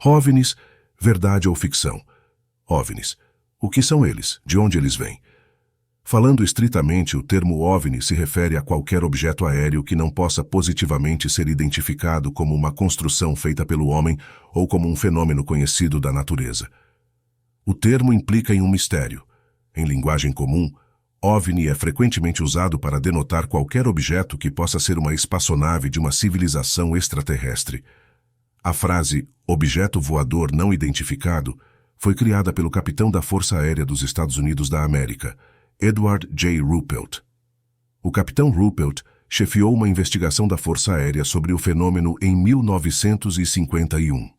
OVNIs, verdade ou ficção? OVNIs. O que são eles? De onde eles vêm? Falando estritamente, o termo OVNI se refere a qualquer objeto aéreo que não possa positivamente ser identificado como uma construção feita pelo homem ou como um fenômeno conhecido da natureza. O termo implica em um mistério. Em linguagem comum, OVNI é frequentemente usado para denotar qualquer objeto que possa ser uma espaçonave de uma civilização extraterrestre. A frase objeto voador não identificado foi criada pelo capitão da Força Aérea dos Estados Unidos da América, Edward J. Ruppelt. O capitão Ruppelt chefiou uma investigação da Força Aérea sobre o fenômeno em 1951.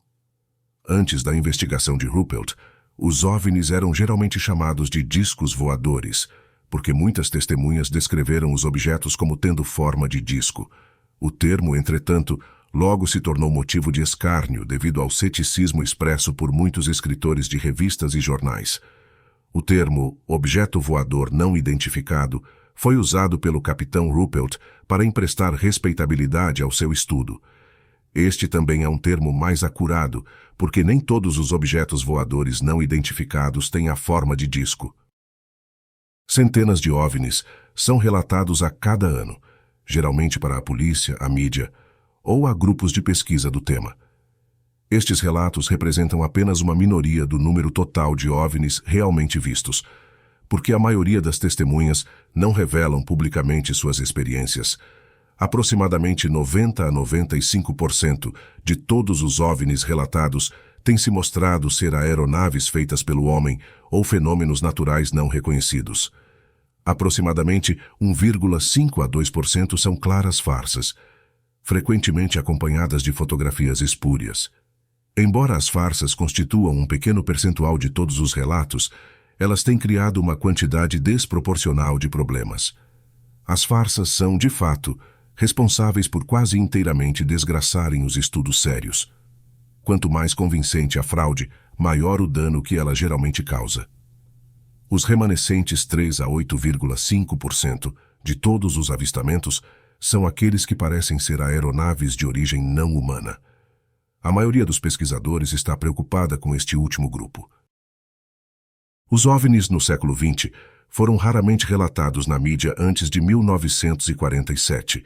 Antes da investigação de Ruppelt, os OVNIs eram geralmente chamados de discos voadores, porque muitas testemunhas descreveram os objetos como tendo forma de disco. O termo, entretanto, logo se tornou motivo de escárnio devido ao ceticismo expresso por muitos escritores de revistas e jornais. O termo objeto voador não identificado foi usado pelo capitão Ruppelt para emprestar respeitabilidade ao seu estudo. Este também é um termo mais acurado, porque nem todos os objetos voadores não identificados têm a forma de disco. Centenas de OVNIs são relatados a cada ano, geralmente para a polícia, a mídia ou a grupos de pesquisa do tema. Estes relatos representam apenas uma minoria do número total de OVNIs realmente vistos, porque a maioria das testemunhas não revelam publicamente suas experiências. Aproximadamente 90 a 95% de todos os OVNIs relatados têm se mostrado ser aeronaves feitas pelo homem ou fenômenos naturais não reconhecidos. Aproximadamente 1,5 a 2% são claras farsas, frequentemente acompanhadas de fotografias espúrias. Embora as farsas constituam um pequeno percentual de todos os relatos, elas têm criado uma quantidade desproporcional de problemas. As farsas são, de fato, responsáveis por quase inteiramente desgraçarem os estudos sérios. Quanto mais convincente a fraude, maior o dano que ela geralmente causa. Os remanescentes 3 a 8,5% de todos os avistamentos são aqueles que parecem ser aeronaves de origem não humana. A maioria dos pesquisadores está preocupada com este último grupo. Os OVNIs no século XX foram raramente relatados na mídia antes de 1947,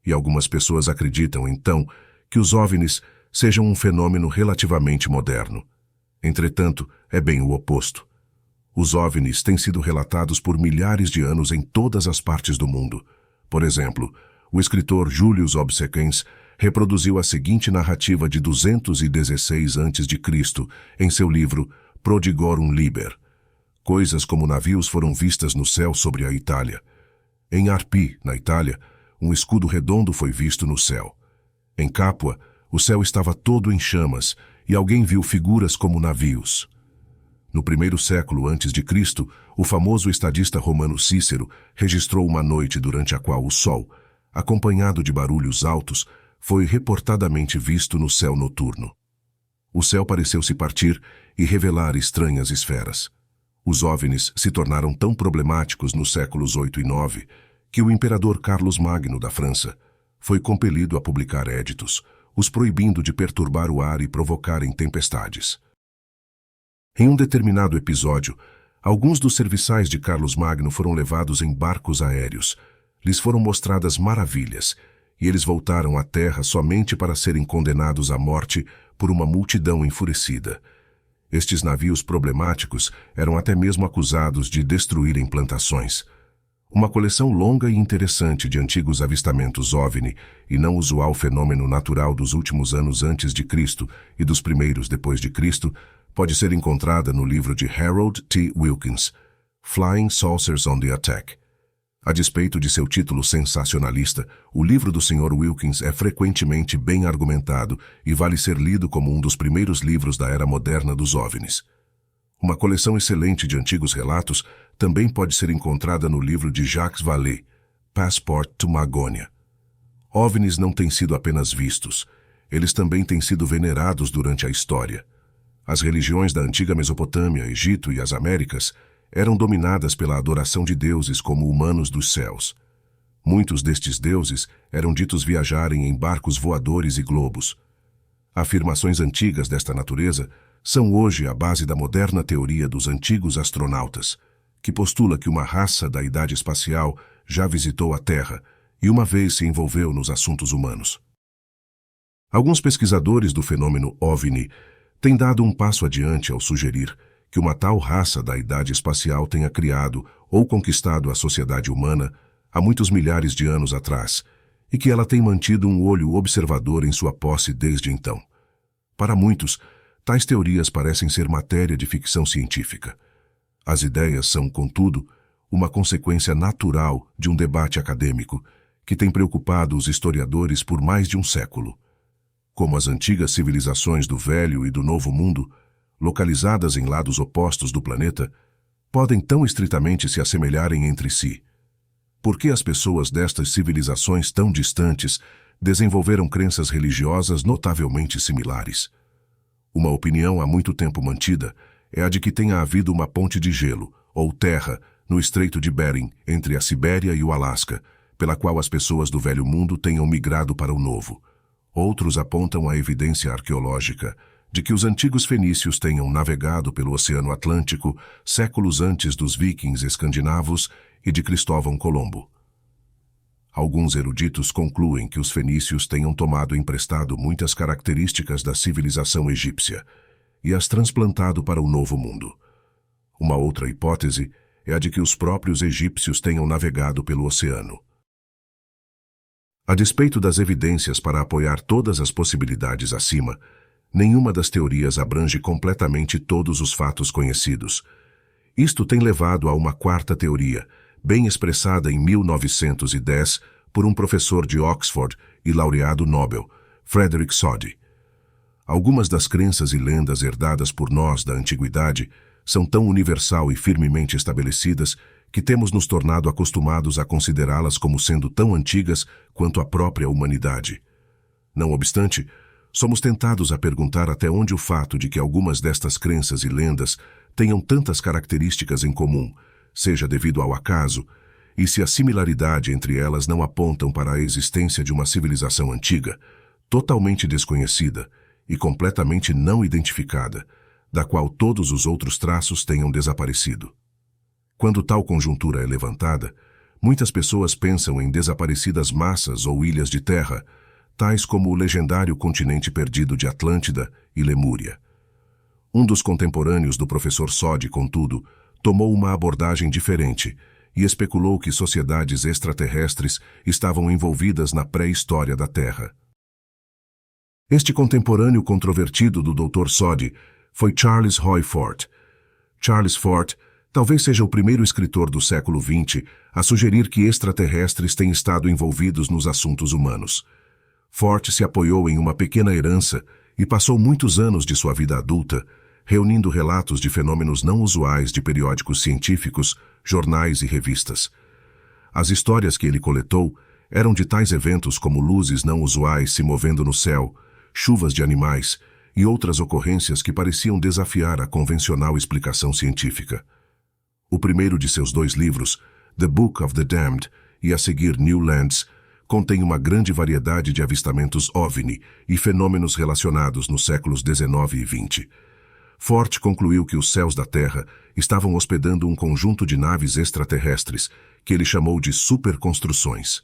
e algumas pessoas acreditam, então, que os OVNIs sejam um fenômeno relativamente moderno. Entretanto, é bem o oposto. Os OVNIs têm sido relatados por milhares de anos em todas as partes do mundo. Por exemplo, o escritor Julius Obsequens reproduziu a seguinte narrativa de 216 a.C. em seu livro Prodigorum Liber. Coisas como navios foram vistas no céu sobre a Itália. Em Arpi, na Itália, um escudo redondo foi visto no céu. Em Capua, o céu estava todo em chamas e alguém viu figuras como navios. No primeiro século a.C., o famoso estadista romano Cícero registrou uma noite durante a qual o sol, acompanhado de barulhos altos, foi reportadamente visto no céu noturno. O céu pareceu se partir e revelar estranhas esferas. Os OVNIs se tornaram tão problemáticos nos séculos 8 e 9 que o imperador Carlos Magno da França foi compelido a publicar éditos, os proibindo de perturbar o ar e provocarem tempestades. Em um determinado episódio, alguns dos serviçais de Carlos Magno foram levados em barcos aéreos. Lhes foram mostradas maravilhas, e eles voltaram à terra somente para serem condenados à morte por uma multidão enfurecida. Estes navios problemáticos eram até mesmo acusados de destruírem plantações. Uma coleção longa e interessante de antigos avistamentos OVNI e não usual fenômeno natural dos últimos anos antes de Cristo e dos primeiros depois de Cristo pode ser encontrada no livro de Harold T. Wilkins, Flying Saucers on the Attack. A despeito de seu título sensacionalista, o livro do Sr. Wilkins é frequentemente bem argumentado e vale ser lido como um dos primeiros livros da era moderna dos OVNIs. Uma coleção excelente de antigos relatos também pode ser encontrada no livro de Jacques Vallée, Passport to Magonia. OVNIs não têm sido apenas vistos, eles também têm sido venerados durante a história. As religiões da antiga Mesopotâmia, Egito e as Américas eram dominadas pela adoração de deuses como humanos dos céus. Muitos destes deuses eram ditos viajarem em barcos voadores e globos. Afirmações antigas desta natureza são hoje a base da moderna teoria dos antigos astronautas, que postula que uma raça da idade espacial já visitou a Terra e uma vez se envolveu nos assuntos humanos. Alguns pesquisadores do fenômeno OVNI têm dado um passo adiante ao sugerir que uma tal raça da idade espacial tenha criado ou conquistado a sociedade humana há muitos milhares de anos atrás, e que ela tem mantido um olho observador em sua posse desde então. Para muitos, tais teorias parecem ser matéria de ficção científica. As ideias são, contudo, uma consequência natural de um debate acadêmico que tem preocupado os historiadores por mais de um século. Como as antigas civilizações do Velho e do Novo Mundo, localizadas em lados opostos do planeta, podem tão estritamente se assemelharem entre si? Por que as pessoas destas civilizações tão distantes desenvolveram crenças religiosas notavelmente similares? Uma opinião há muito tempo mantida é a de que tenha havido uma ponte de gelo, ou terra, no Estreito de Bering, entre a Sibéria e o Alasca, pela qual as pessoas do Velho Mundo tenham migrado para o Novo. Outros apontam a evidência arqueológica de que os antigos fenícios tenham navegado pelo Oceano Atlântico séculos antes dos vikings escandinavos e de Cristóvão Colombo. Alguns eruditos concluem que os fenícios tenham tomado emprestado muitas características da civilização egípcia e as transplantado para o Novo Mundo. Uma outra hipótese é a de que os próprios egípcios tenham navegado pelo oceano. A despeito das evidências para apoiar todas as possibilidades acima, nenhuma das teorias abrange completamente todos os fatos conhecidos. Isto tem levado a uma quarta teoria, bem expressada em 1910 por um professor de Oxford e laureado Nobel, Frederick Soddy. Algumas das crenças e lendas herdadas por nós da antiguidade são tão universal e firmemente estabelecidas que temos nos tornado acostumados a considerá-las como sendo tão antigas quanto a própria humanidade. Não obstante, somos tentados a perguntar até onde o fato de que algumas destas crenças e lendas tenham tantas características em comum, seja devido ao acaso, e se a similaridade entre elas não apontam para a existência de uma civilização antiga, totalmente desconhecida e completamente não identificada, da qual todos os outros traços tenham desaparecido. Quando tal conjuntura é levantada, muitas pessoas pensam em desaparecidas massas ou ilhas de terra, tais como o legendário continente perdido de Atlântida e Lemúria. Um dos contemporâneos do professor Soddy, contudo, tomou uma abordagem diferente e especulou que sociedades extraterrestres estavam envolvidas na pré-história da Terra. Este contemporâneo controvertido do Dr. Soddy foi Charles Roy Fort. Charles Fort talvez seja o primeiro escritor do século XX a sugerir que extraterrestres têm estado envolvidos nos assuntos humanos. Fort se apoiou em uma pequena herança e passou muitos anos de sua vida adulta reunindo relatos de fenômenos não usuais de periódicos científicos, jornais e revistas. As histórias que ele coletou eram de tais eventos como luzes não usuais se movendo no céu, chuvas de animais e outras ocorrências que pareciam desafiar a convencional explicação científica. O primeiro de seus 2 livros, The Book of the Damned, e a seguir New Lands, contém uma grande variedade de avistamentos OVNI e fenômenos relacionados nos séculos XIX e XX. Fort concluiu que os céus da Terra estavam hospedando um conjunto de naves extraterrestres, que ele chamou de superconstruções.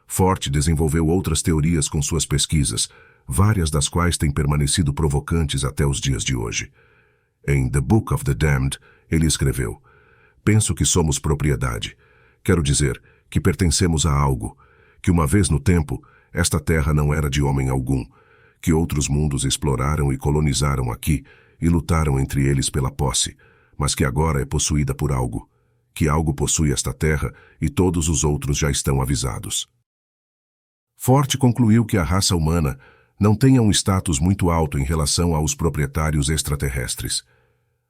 Fort desenvolveu outras teorias com suas pesquisas, várias das quais têm permanecido provocantes até os dias de hoje. Em The Book of the Damned, ele escreveu: "Penso que somos propriedade. Quero dizer que pertencemos a algo, que uma vez no tempo, esta terra não era de homem algum, que outros mundos exploraram e colonizaram aqui e lutaram entre eles pela posse, mas que agora é possuída por algo, que algo possui esta terra e todos os outros já estão avisados." Fort concluiu que a raça humana não tenha um status muito alto em relação aos proprietários extraterrestres.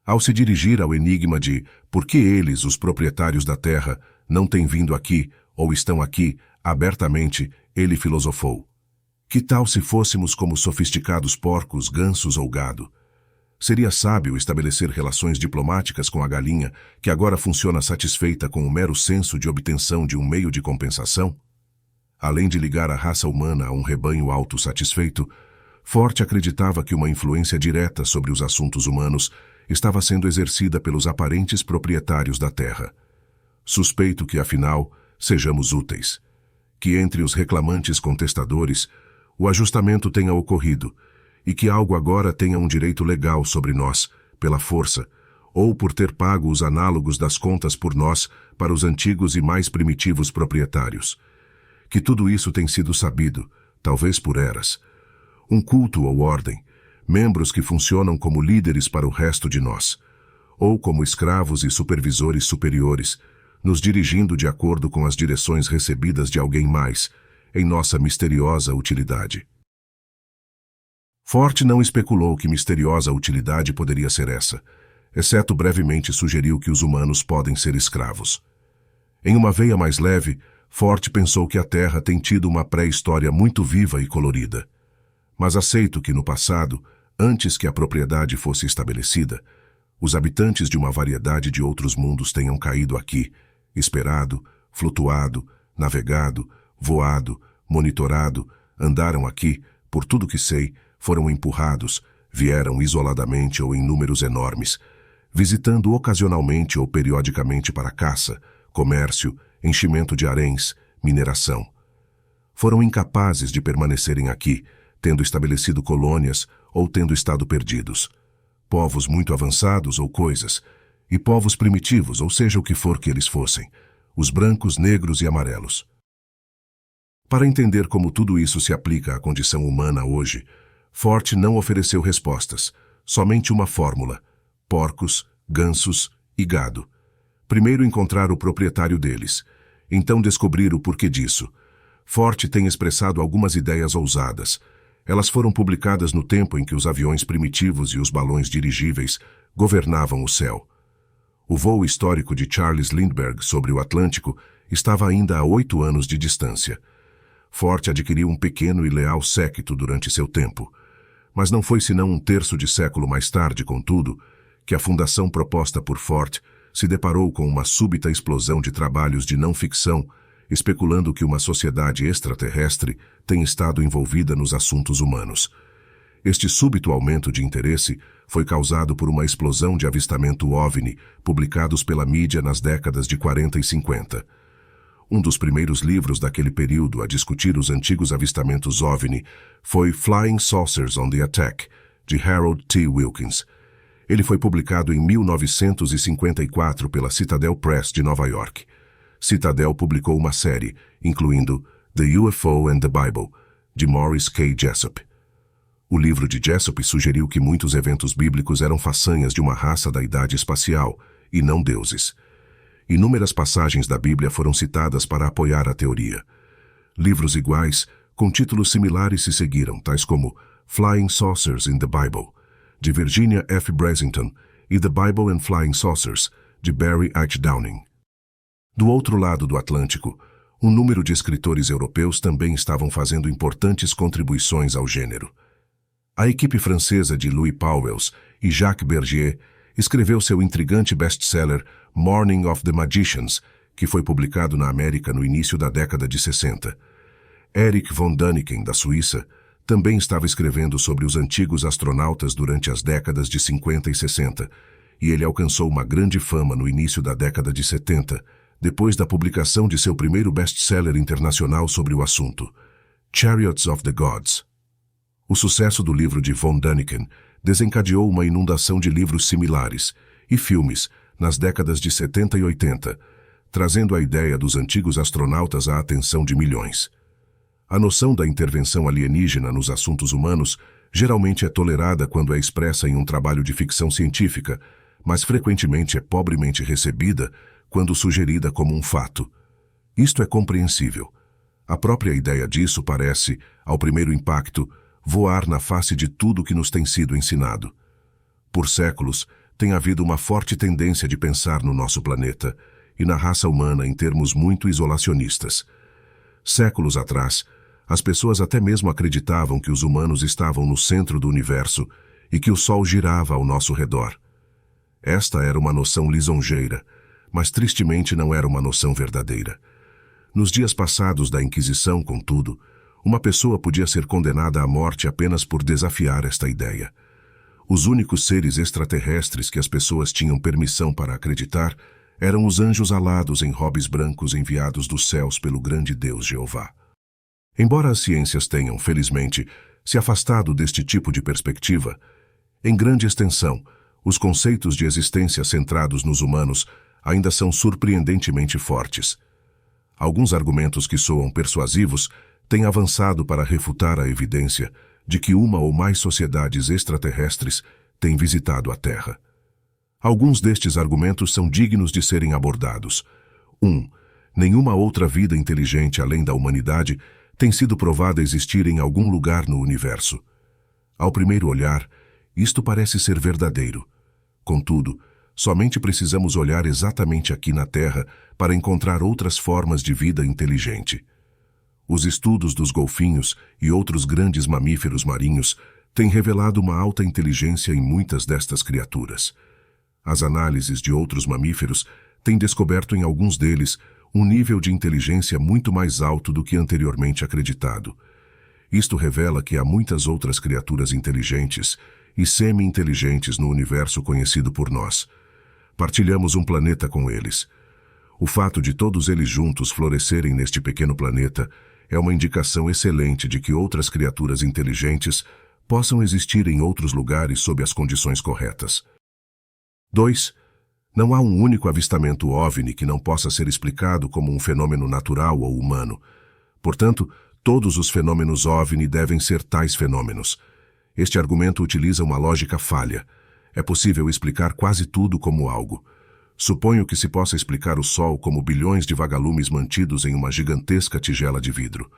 Ao se dirigir ao enigma de por que eles, os proprietários da Terra, não têm vindo aqui ou estão aqui, abertamente, ele filosofou: "Que tal se fôssemos como sofisticados porcos, gansos ou gado? Seria sábio estabelecer relações diplomáticas com a galinha, que agora funciona satisfeita com o mero senso de obtenção de um meio de compensação?" Além de ligar a raça humana a um rebanho autossatisfeito, Forte acreditava que uma influência direta sobre os assuntos humanos estava sendo exercida pelos aparentes proprietários da terra. Suspeito que, afinal, sejamos úteis. Que entre os reclamantes contestadores, o ajustamento tenha ocorrido e que algo agora tenha um direito legal sobre nós, pela força, ou por ter pago os análogos das contas por nós para os antigos e mais primitivos proprietários. Que tudo isso tem sido sabido, talvez por eras. Um culto ou ordem, membros que funcionam como líderes para o resto de nós, ou como escravos e supervisores superiores, nos dirigindo de acordo com as direções recebidas de alguém mais, em nossa misteriosa utilidade. Forte não especulou que misteriosa utilidade poderia ser essa, exceto brevemente sugeriu que os humanos podem ser escravos. Em uma veia mais leve, Forte pensou que a Terra tem tido uma pré-história muito viva e colorida. Mas aceito que no passado, antes que a propriedade fosse estabelecida, os habitantes de uma variedade de outros mundos tenham caído aqui, esperado, flutuado, navegado, voado, monitorado, andaram aqui, por tudo que sei, foram empurrados, vieram isoladamente ou em números enormes, visitando ocasionalmente ou periodicamente para caça, comércio, enchimento de haréns, mineração. Foram incapazes de permanecerem aqui, tendo estabelecido colônias ou tendo estado perdidos. Povos muito avançados ou coisas, e povos primitivos, ou seja o que for que eles fossem, os brancos, negros e amarelos. Para entender como tudo isso se aplica à condição humana hoje, Forte não ofereceu respostas, somente uma fórmula: porcos, gansos e gado. Primeiro encontrar o proprietário deles, então descobrir o porquê disso. Forte tem expressado algumas ideias ousadas. Elas foram publicadas no tempo em que os aviões primitivos e os balões dirigíveis governavam o céu. O voo histórico de Charles Lindbergh sobre o Atlântico estava ainda a 8 anos de distância. Forte adquiriu um pequeno e leal séquito durante seu tempo. Mas não foi senão um terço de século mais tarde, contudo, que a fundação proposta por Forte se deparou com uma súbita explosão de trabalhos de não-ficção, especulando que uma sociedade extraterrestre tem estado envolvida nos assuntos humanos. Este súbito aumento de interesse foi causado por uma explosão de avistamento OVNI publicados pela mídia nas décadas de 40 e 50. Um dos primeiros livros daquele período a discutir os antigos avistamentos OVNI foi Flying Saucers on the Attack, de Harold T. Wilkins. Ele foi publicado em 1954 pela Citadel Press de Nova York. Citadel publicou uma série, incluindo The UFO and the Bible, de Morris K. Jessup. O livro de Jessup sugeriu que muitos eventos bíblicos eram façanhas de uma raça da idade espacial, e não deuses. Inúmeras passagens da Bíblia foram citadas para apoiar a teoria. Livros iguais, com títulos similares se seguiram, tais como Flying Saucers in the Bible, de Virginia F. Brasington, e The Bible and Flying Saucers, de Barry H. Downing. Do outro lado do Atlântico, um número de escritores europeus também estavam fazendo importantes contribuições ao gênero. A equipe francesa de Louis Pauwels e Jacques Bergier escreveu seu intrigante best-seller Morning of the Magicians, que foi publicado na América no início da década de 60. Erich von Däniken, da Suíça, também estava escrevendo sobre os antigos astronautas durante as décadas de 50 e 60, e ele alcançou uma grande fama no início da década de 70, depois da publicação de seu primeiro best-seller internacional sobre o assunto, Chariots of the Gods. O sucesso do livro de von Däniken desencadeou uma inundação de livros similares e filmes nas décadas de 70 e 80, trazendo a ideia dos antigos astronautas à atenção de milhões. A noção da intervenção alienígena nos assuntos humanos geralmente é tolerada quando é expressa em um trabalho de ficção científica, mas frequentemente é pobremente recebida quando sugerida como um fato. Isto é compreensível. A própria ideia disso parece, ao primeiro impacto, voar na face de tudo que nos tem sido ensinado. Por séculos, tem havido uma forte tendência de pensar no nosso planeta e na raça humana em termos muito isolacionistas. Séculos atrás, as pessoas até mesmo acreditavam que os humanos estavam no centro do universo e que o Sol girava ao nosso redor. Esta era uma noção lisonjeira, mas tristemente não era uma noção verdadeira. Nos dias passados da Inquisição, contudo, uma pessoa podia ser condenada à morte apenas por desafiar esta ideia. Os únicos seres extraterrestres que as pessoas tinham permissão para acreditar eram os anjos alados em robes brancos enviados dos céus pelo grande Deus Jeová. Embora as ciências tenham, felizmente, se afastado deste tipo de perspectiva, em grande extensão, os conceitos de existência centrados nos humanos ainda são surpreendentemente fortes. Alguns argumentos que soam persuasivos têm avançado para refutar a evidência de que uma ou mais sociedades extraterrestres têm visitado a Terra. Alguns destes argumentos são dignos de serem abordados. 1. Nenhuma outra vida inteligente além da humanidade tem sido provada existir em algum lugar no universo. Ao primeiro olhar, isto parece ser verdadeiro. Contudo, somente precisamos olhar exatamente aqui na Terra para encontrar outras formas de vida inteligente. Os estudos dos golfinhos e outros grandes mamíferos marinhos têm revelado uma alta inteligência em muitas destas criaturas. As análises de outros mamíferos têm descoberto em alguns deles um nível de inteligência muito mais alto do que anteriormente acreditado. Isto revela que há muitas outras criaturas inteligentes e semi-inteligentes no universo conhecido por nós. Partilhamos um planeta com eles. O fato de todos eles juntos florescerem neste pequeno planeta é uma indicação excelente de que outras criaturas inteligentes possam existir em outros lugares sob as condições corretas. 2. Não há um único avistamento OVNI que não possa ser explicado como um fenômeno natural ou humano. Portanto, todos os fenômenos OVNI devem ser tais fenômenos. Este argumento utiliza uma lógica falha. É possível explicar quase tudo como algo. Suponho que se possa explicar o Sol como bilhões de vagalumes mantidos em uma gigantesca tigela de vidro.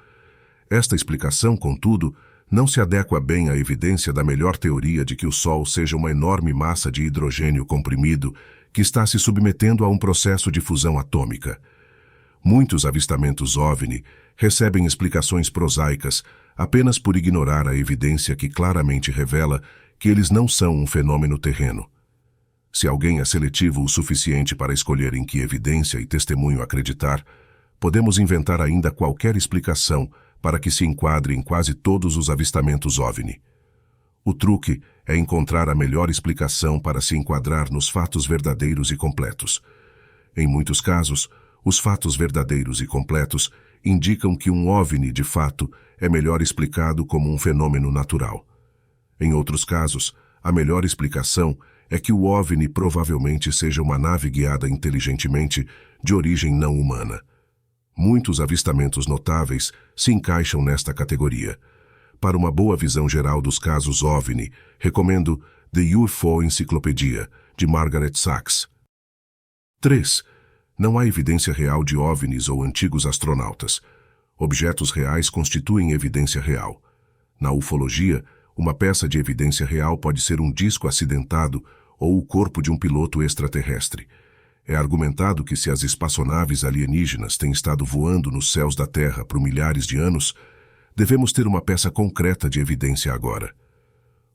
Esta explicação, contudo, não se adequa bem à evidência da melhor teoria de que o Sol seja uma enorme massa de hidrogênio comprimido que está se submetendo a um processo de fusão atômica. Muitos avistamentos OVNI recebem explicações prosaicas apenas por ignorar a evidência que claramente revela que eles não são um fenômeno terreno. Se alguém é seletivo o suficiente para escolher em que evidência e testemunho acreditar, podemos inventar ainda qualquer explicação para que se enquadre em quase todos os avistamentos OVNI. O truque é encontrar a melhor explicação para se enquadrar nos fatos verdadeiros e completos. Em muitos casos, os fatos verdadeiros e completos indicam que um OVNI, de fato, é melhor explicado como um fenômeno natural. Em outros casos, a melhor explicação é que o OVNI provavelmente seja uma nave guiada inteligentemente de origem não humana. Muitos avistamentos notáveis se encaixam nesta categoria. Para uma boa visão geral dos casos OVNI, recomendo The UFO Encyclopedia, de Margaret Sachs. 3. Não há evidência real de OVNIs ou antigos astronautas. Objetos reais constituem evidência real. Na ufologia, uma peça de evidência real pode ser um disco acidentado ou o corpo de um piloto extraterrestre. É argumentado que se as espaçonaves alienígenas têm estado voando nos céus da Terra por milhares de anos, devemos ter uma peça concreta de evidência agora.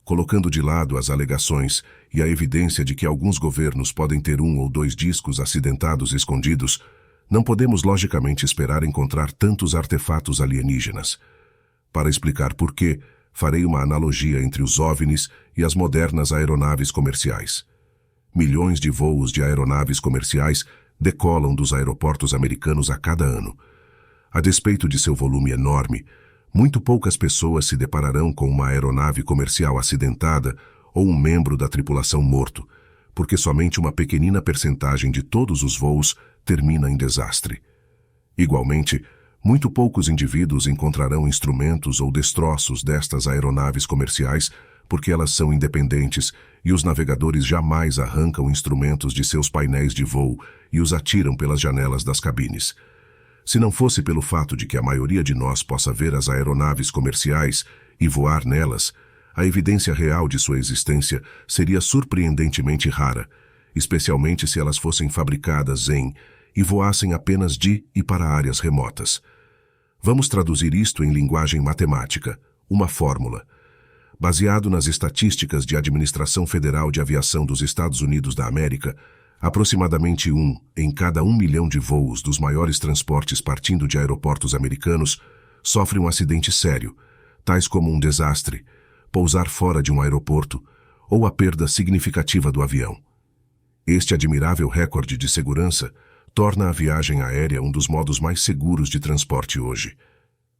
Colocando de lado as alegações e a evidência de que alguns governos podem ter um ou dois discos acidentados escondidos, não podemos logicamente esperar encontrar tantos artefatos alienígenas. Para explicar por quê, farei uma analogia entre os OVNIs e as modernas aeronaves comerciais. Milhões de voos de aeronaves comerciais decolam dos aeroportos americanos a cada ano. A despeito de seu volume enorme, muito poucas pessoas se depararão com uma aeronave comercial acidentada ou um membro da tripulação morto, porque somente uma pequenina percentagem de todos os voos termina em desastre. Igualmente, muito poucos indivíduos encontrarão instrumentos ou destroços destas aeronaves comerciais porque elas são independentes e os navegadores jamais arrancam instrumentos de seus painéis de voo e os atiram pelas janelas das cabines. Se não fosse pelo fato de que a maioria de nós possa ver as aeronaves comerciais e voar nelas, a evidência real de sua existência seria surpreendentemente rara, especialmente se elas fossem fabricadas em e voassem apenas de e para áreas remotas. Vamos traduzir isto em linguagem matemática, uma fórmula. Baseado nas estatísticas de Administração Federal de Aviação dos Estados Unidos da América, aproximadamente 1 em cada 1 milhão de voos dos maiores transportes partindo de aeroportos americanos sofre um acidente sério, tais como um desastre, pousar fora de um aeroporto ou a perda significativa do avião. Este admirável recorde de segurança torna a viagem aérea um dos modos mais seguros de transporte hoje.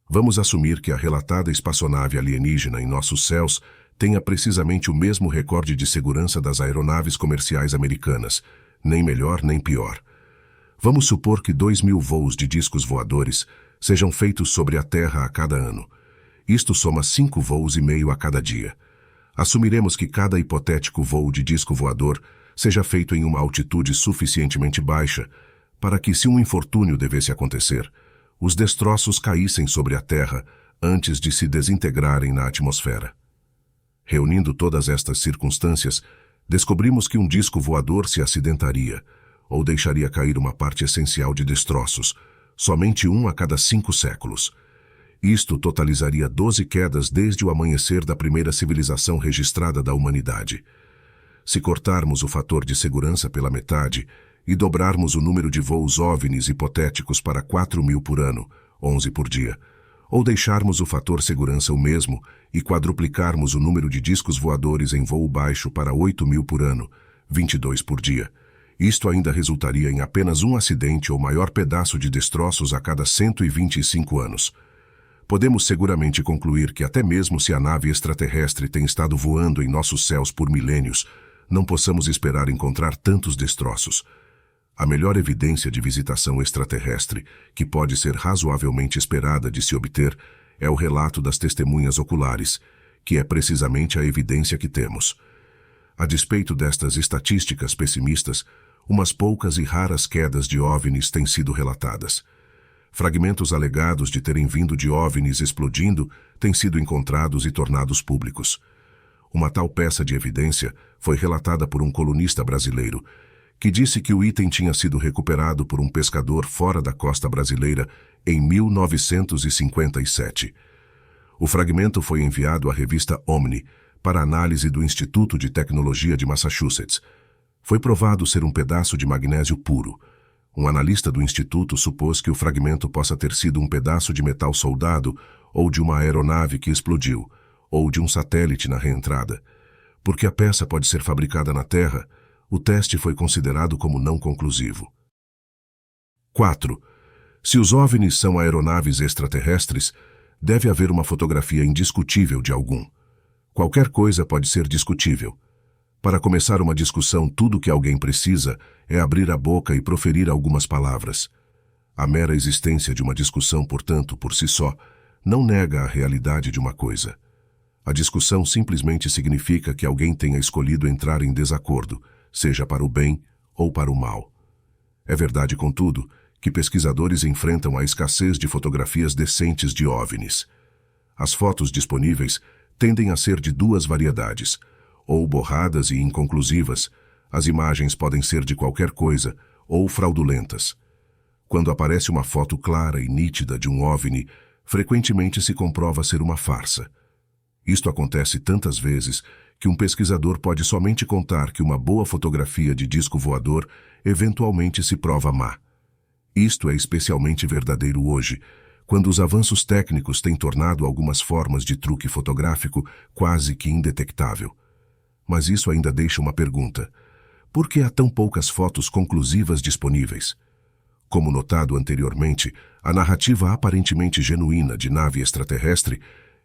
Vamos assumir que a relatada espaçonave alienígena em nossos céus tenha precisamente o mesmo recorde de segurança das aeronaves comerciais americanas, nem melhor nem pior. Vamos supor que 2.000 voos de discos voadores sejam feitos sobre a Terra a cada ano. Isto soma 5 voos e meio a cada dia. Assumiremos que cada hipotético voo de disco voador seja feito em uma altitude suficientemente baixa para que, se um infortúnio devesse acontecer, os destroços caíssem sobre a Terra antes de se desintegrarem na atmosfera. Reunindo todas estas circunstâncias, descobrimos que um disco voador se acidentaria ou deixaria cair uma parte essencial de destroços, somente um a cada 5 séculos. Isto totalizaria 12 quedas desde o amanhecer da primeira civilização registrada da humanidade. Se cortarmos o fator de segurança pela metade e dobrarmos o número de voos OVNIs hipotéticos para 4.000 por ano, 11 por dia, ou deixarmos o fator segurança o mesmo e quadruplicarmos o número de discos voadores em voo baixo para 8.000 por ano, 22 por dia, isto ainda resultaria em apenas um acidente ou maior pedaço de destroços a cada 125 anos. Podemos seguramente concluir que até mesmo se a nave extraterrestre tem estado voando em nossos céus por milênios, não possamos esperar encontrar tantos destroços. A melhor evidência de visitação extraterrestre, que pode ser razoavelmente esperada de se obter, é o relato das testemunhas oculares, que é precisamente a evidência que temos. A despeito destas estatísticas pessimistas, umas poucas e raras quedas de OVNIs têm sido relatadas. Fragmentos alegados de terem vindo de OVNIs explodindo têm sido encontrados e tornados públicos. Uma tal peça de evidência foi relatada por um colunista brasileiro, que disse que o item tinha sido recuperado por um pescador fora da costa brasileira em 1957. O fragmento foi enviado à revista Omni para análise do Instituto de Tecnologia de Massachusetts. Foi provado ser um pedaço de magnésio puro. Um analista do instituto supôs que o fragmento possa ter sido um pedaço de metal soldado ou de uma aeronave que explodiu, ou de um satélite na reentrada. Porque a peça pode ser fabricada na Terra, o teste foi considerado como não conclusivo. 4. Se os OVNIs são aeronaves extraterrestres, deve haver uma fotografia indiscutível de algum. Qualquer coisa pode ser discutível. Para começar uma discussão, tudo o que alguém precisa é abrir a boca e proferir algumas palavras. A mera existência de uma discussão, portanto, por si só, não nega a realidade de uma coisa. A discussão simplesmente significa que alguém tenha escolhido entrar em desacordo, seja para o bem ou para o mal. É verdade, contudo, que pesquisadores enfrentam a escassez de fotografias decentes de OVNIs. As fotos disponíveis tendem a ser de duas variedades, ou borradas e inconclusivas. As imagens podem ser de qualquer coisa, ou fraudulentas. Quando aparece uma foto clara e nítida de um OVNI, frequentemente se comprova ser uma farsa. Isto acontece tantas vezes que um pesquisador pode somente contar que uma boa fotografia de disco voador eventualmente se prova má. Isto é especialmente verdadeiro hoje, quando os avanços técnicos têm tornado algumas formas de truque fotográfico quase que indetectável. Mas isso ainda deixa uma pergunta: por que há tão poucas fotos conclusivas disponíveis? Como notado anteriormente, a narrativa aparentemente genuína de nave extraterrestre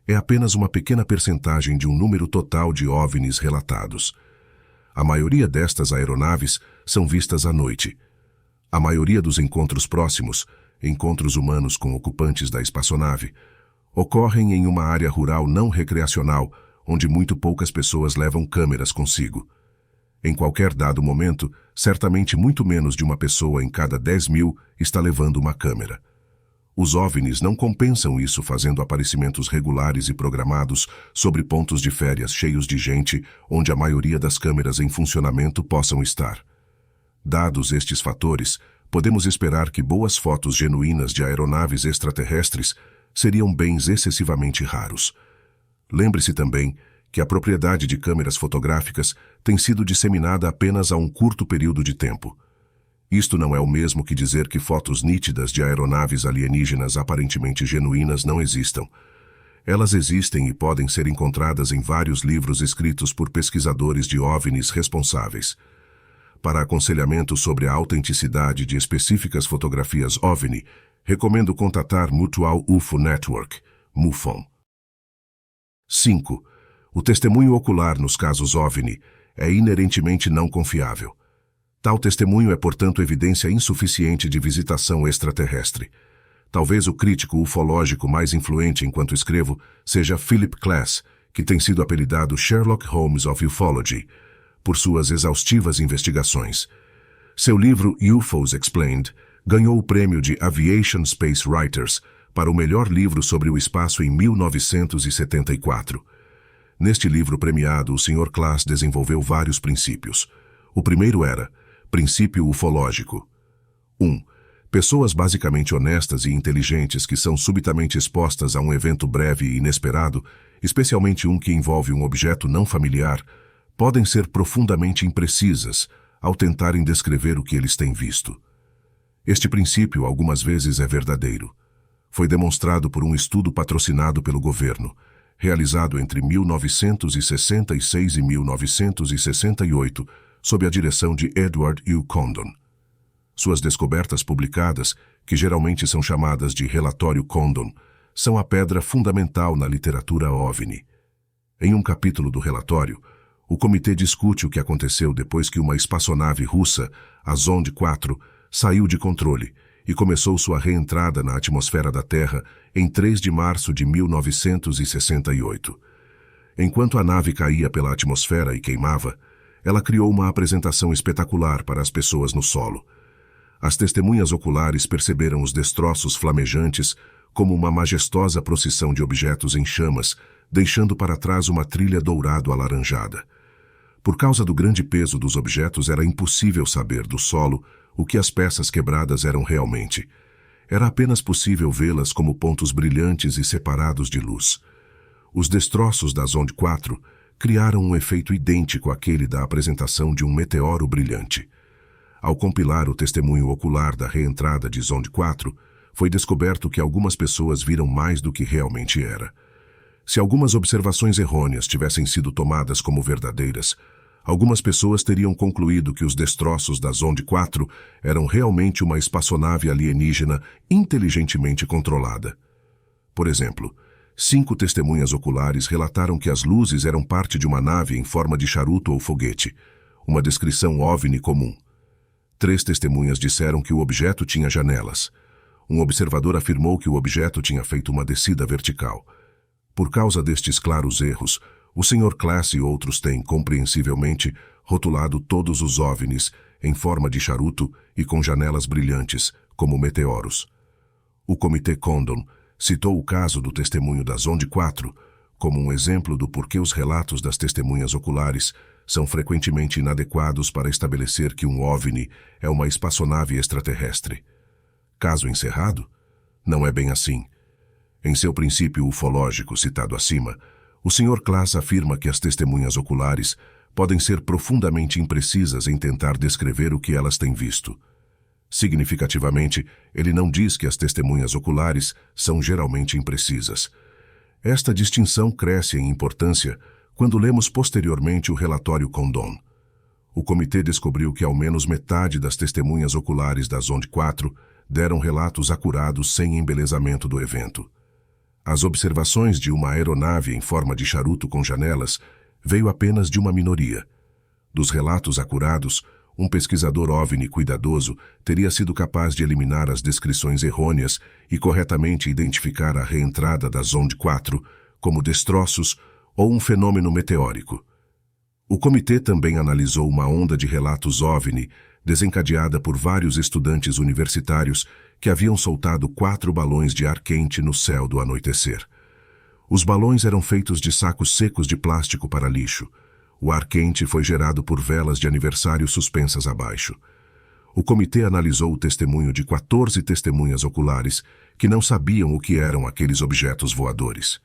é apenas uma pequena percentagem de um número total de OVNIs relatados. A maioria destas aeronaves são vistas à noite. A maioria dos encontros próximos, encontros humanos com ocupantes da espaçonave, ocorrem em uma área rural não recreacional, onde muito poucas pessoas levam câmeras consigo. Em qualquer dado momento, certamente muito menos de uma pessoa em cada 10.000 está levando uma câmera. Os OVNIs não compensam isso fazendo aparecimentos regulares e programados sobre pontos de férias cheios de gente onde a maioria das câmeras em funcionamento possam estar. Dados estes fatores, podemos esperar que boas fotos genuínas de aeronaves extraterrestres seriam bens excessivamente raros. Lembre-se também que a propriedade de câmeras fotográficas tem sido disseminada apenas há um curto período de tempo. Isto não é o mesmo que dizer que fotos nítidas de aeronaves alienígenas aparentemente genuínas não existam. Elas existem e podem ser encontradas em vários livros escritos por pesquisadores de OVNIs responsáveis. Para aconselhamento sobre a autenticidade de específicas fotografias OVNI, recomendo contatar Mutual UFO Network, MUFON. 5. O testemunho ocular nos casos OVNI é inerentemente não confiável. Tal testemunho é, portanto, evidência insuficiente de visitação extraterrestre. Talvez o crítico ufológico mais influente enquanto escrevo seja Philip Klass, que tem sido apelidado Sherlock Holmes of Ufology, por suas exaustivas investigações. Seu livro UFOs Explained ganhou o prêmio de Aviation Space Writers para o melhor livro sobre o espaço em 1974. Neste livro premiado, o Sr. Klass desenvolveu vários princípios. O primeiro era princípio ufológico. 1. Pessoas basicamente honestas e inteligentes que são subitamente expostas a um evento breve e inesperado, especialmente um que envolve um objeto não familiar, podem ser profundamente imprecisas ao tentarem descrever o que eles têm visto. Este princípio algumas vezes é verdadeiro. Foi demonstrado por um estudo patrocinado pelo governo, realizado entre 1966 e 1968, sob a direção de Edward U. Condon. Suas descobertas publicadas, que geralmente são chamadas de Relatório Condon, são a pedra fundamental na literatura OVNI. Em um capítulo do relatório, o comitê discute o que aconteceu depois que uma espaçonave russa, a Zond 4, saiu de controle e começou sua reentrada na atmosfera da Terra em 3 de março de 1968. Enquanto a nave caía pela atmosfera e queimava, ela criou uma apresentação espetacular para as pessoas no solo. As testemunhas oculares perceberam os destroços flamejantes como uma majestosa procissão de objetos em chamas, deixando para trás uma trilha dourado-alaranjada. Por causa do grande peso dos objetos, era impossível saber do solo o que as peças quebradas eram realmente. Era apenas possível vê-las como pontos brilhantes e separados de luz. Os destroços da Zond 4 criaram um efeito idêntico àquele da apresentação de um meteoro brilhante. Ao compilar o testemunho ocular da reentrada de Zond 4, foi descoberto que algumas pessoas viram mais do que realmente era. Se algumas observações errôneas tivessem sido tomadas como verdadeiras, algumas pessoas teriam concluído que os destroços da Zond 4 eram realmente uma espaçonave alienígena inteligentemente controlada. Por exemplo, 5 testemunhas oculares relataram que as luzes eram parte de uma nave em forma de charuto ou foguete, uma descrição OVNI comum. 3 testemunhas disseram que o objeto tinha janelas. Um observador afirmou que o objeto tinha feito uma descida vertical. Por causa destes claros erros, o Sr. Klass e outros têm, compreensivelmente, rotulado todos os OVNIs em forma de charuto e com janelas brilhantes, como meteoros. O Comitê Condon citou o caso do testemunho da Zond 4 como um exemplo do porquê os relatos das testemunhas oculares são frequentemente inadequados para estabelecer que um OVNI é uma espaçonave extraterrestre. Caso encerrado? Não é bem assim. Em seu princípio ufológico citado acima, o Sr. Klass afirma que as testemunhas oculares podem ser profundamente imprecisas em tentar descrever o que elas têm visto. Significativamente, ele não diz que as testemunhas oculares são geralmente imprecisas. Esta distinção cresce em importância quando lemos posteriormente o relatório Condon. O comitê descobriu que ao menos metade das testemunhas oculares da Zond 4 deram relatos acurados sem embelezamento do evento. As observações de uma aeronave em forma de charuto com janelas veio apenas de uma minoria. Dos relatos acurados, um pesquisador OVNI cuidadoso teria sido capaz de eliminar as descrições errôneas e corretamente identificar a reentrada da Zond 4 como destroços ou um fenômeno meteórico. O comitê também analisou uma onda de relatos OVNI desencadeada por vários estudantes universitários que haviam soltado 4 balões de ar quente no céu do anoitecer. Os balões eram feitos de sacos secos de plástico para lixo. O ar quente foi gerado por velas de aniversário suspensas abaixo. O comitê analisou o testemunho de 14 testemunhas oculares que não sabiam o que eram aqueles objetos voadores.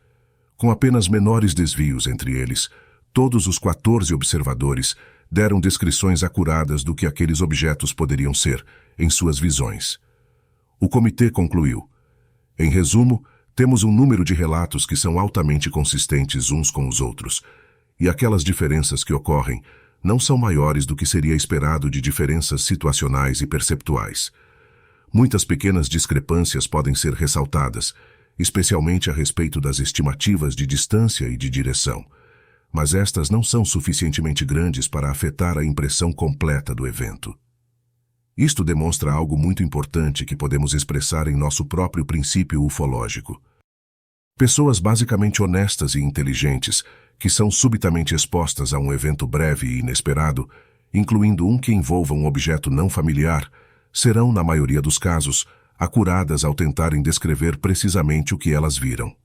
Com apenas menores desvios entre eles, todos os 14 observadores deram descrições acuradas do que aqueles objetos poderiam ser, em suas visões. O comitê concluiu: em resumo, temos um número de relatos que são altamente consistentes uns com os outros, e aquelas diferenças que ocorrem não são maiores do que seria esperado de diferenças situacionais e perceptuais. Muitas pequenas discrepâncias podem ser ressaltadas, especialmente a respeito das estimativas de distância e de direção, mas estas não são suficientemente grandes para afetar a impressão completa do evento. Isto demonstra algo muito importante que podemos expressar em nosso próprio princípio ufológico. Pessoas basicamente honestas e inteligentes, que são subitamente expostas a um evento breve e inesperado, incluindo um que envolva um objeto não familiar, serão, na maioria dos casos, acuradas ao tentarem descrever precisamente o que elas viram.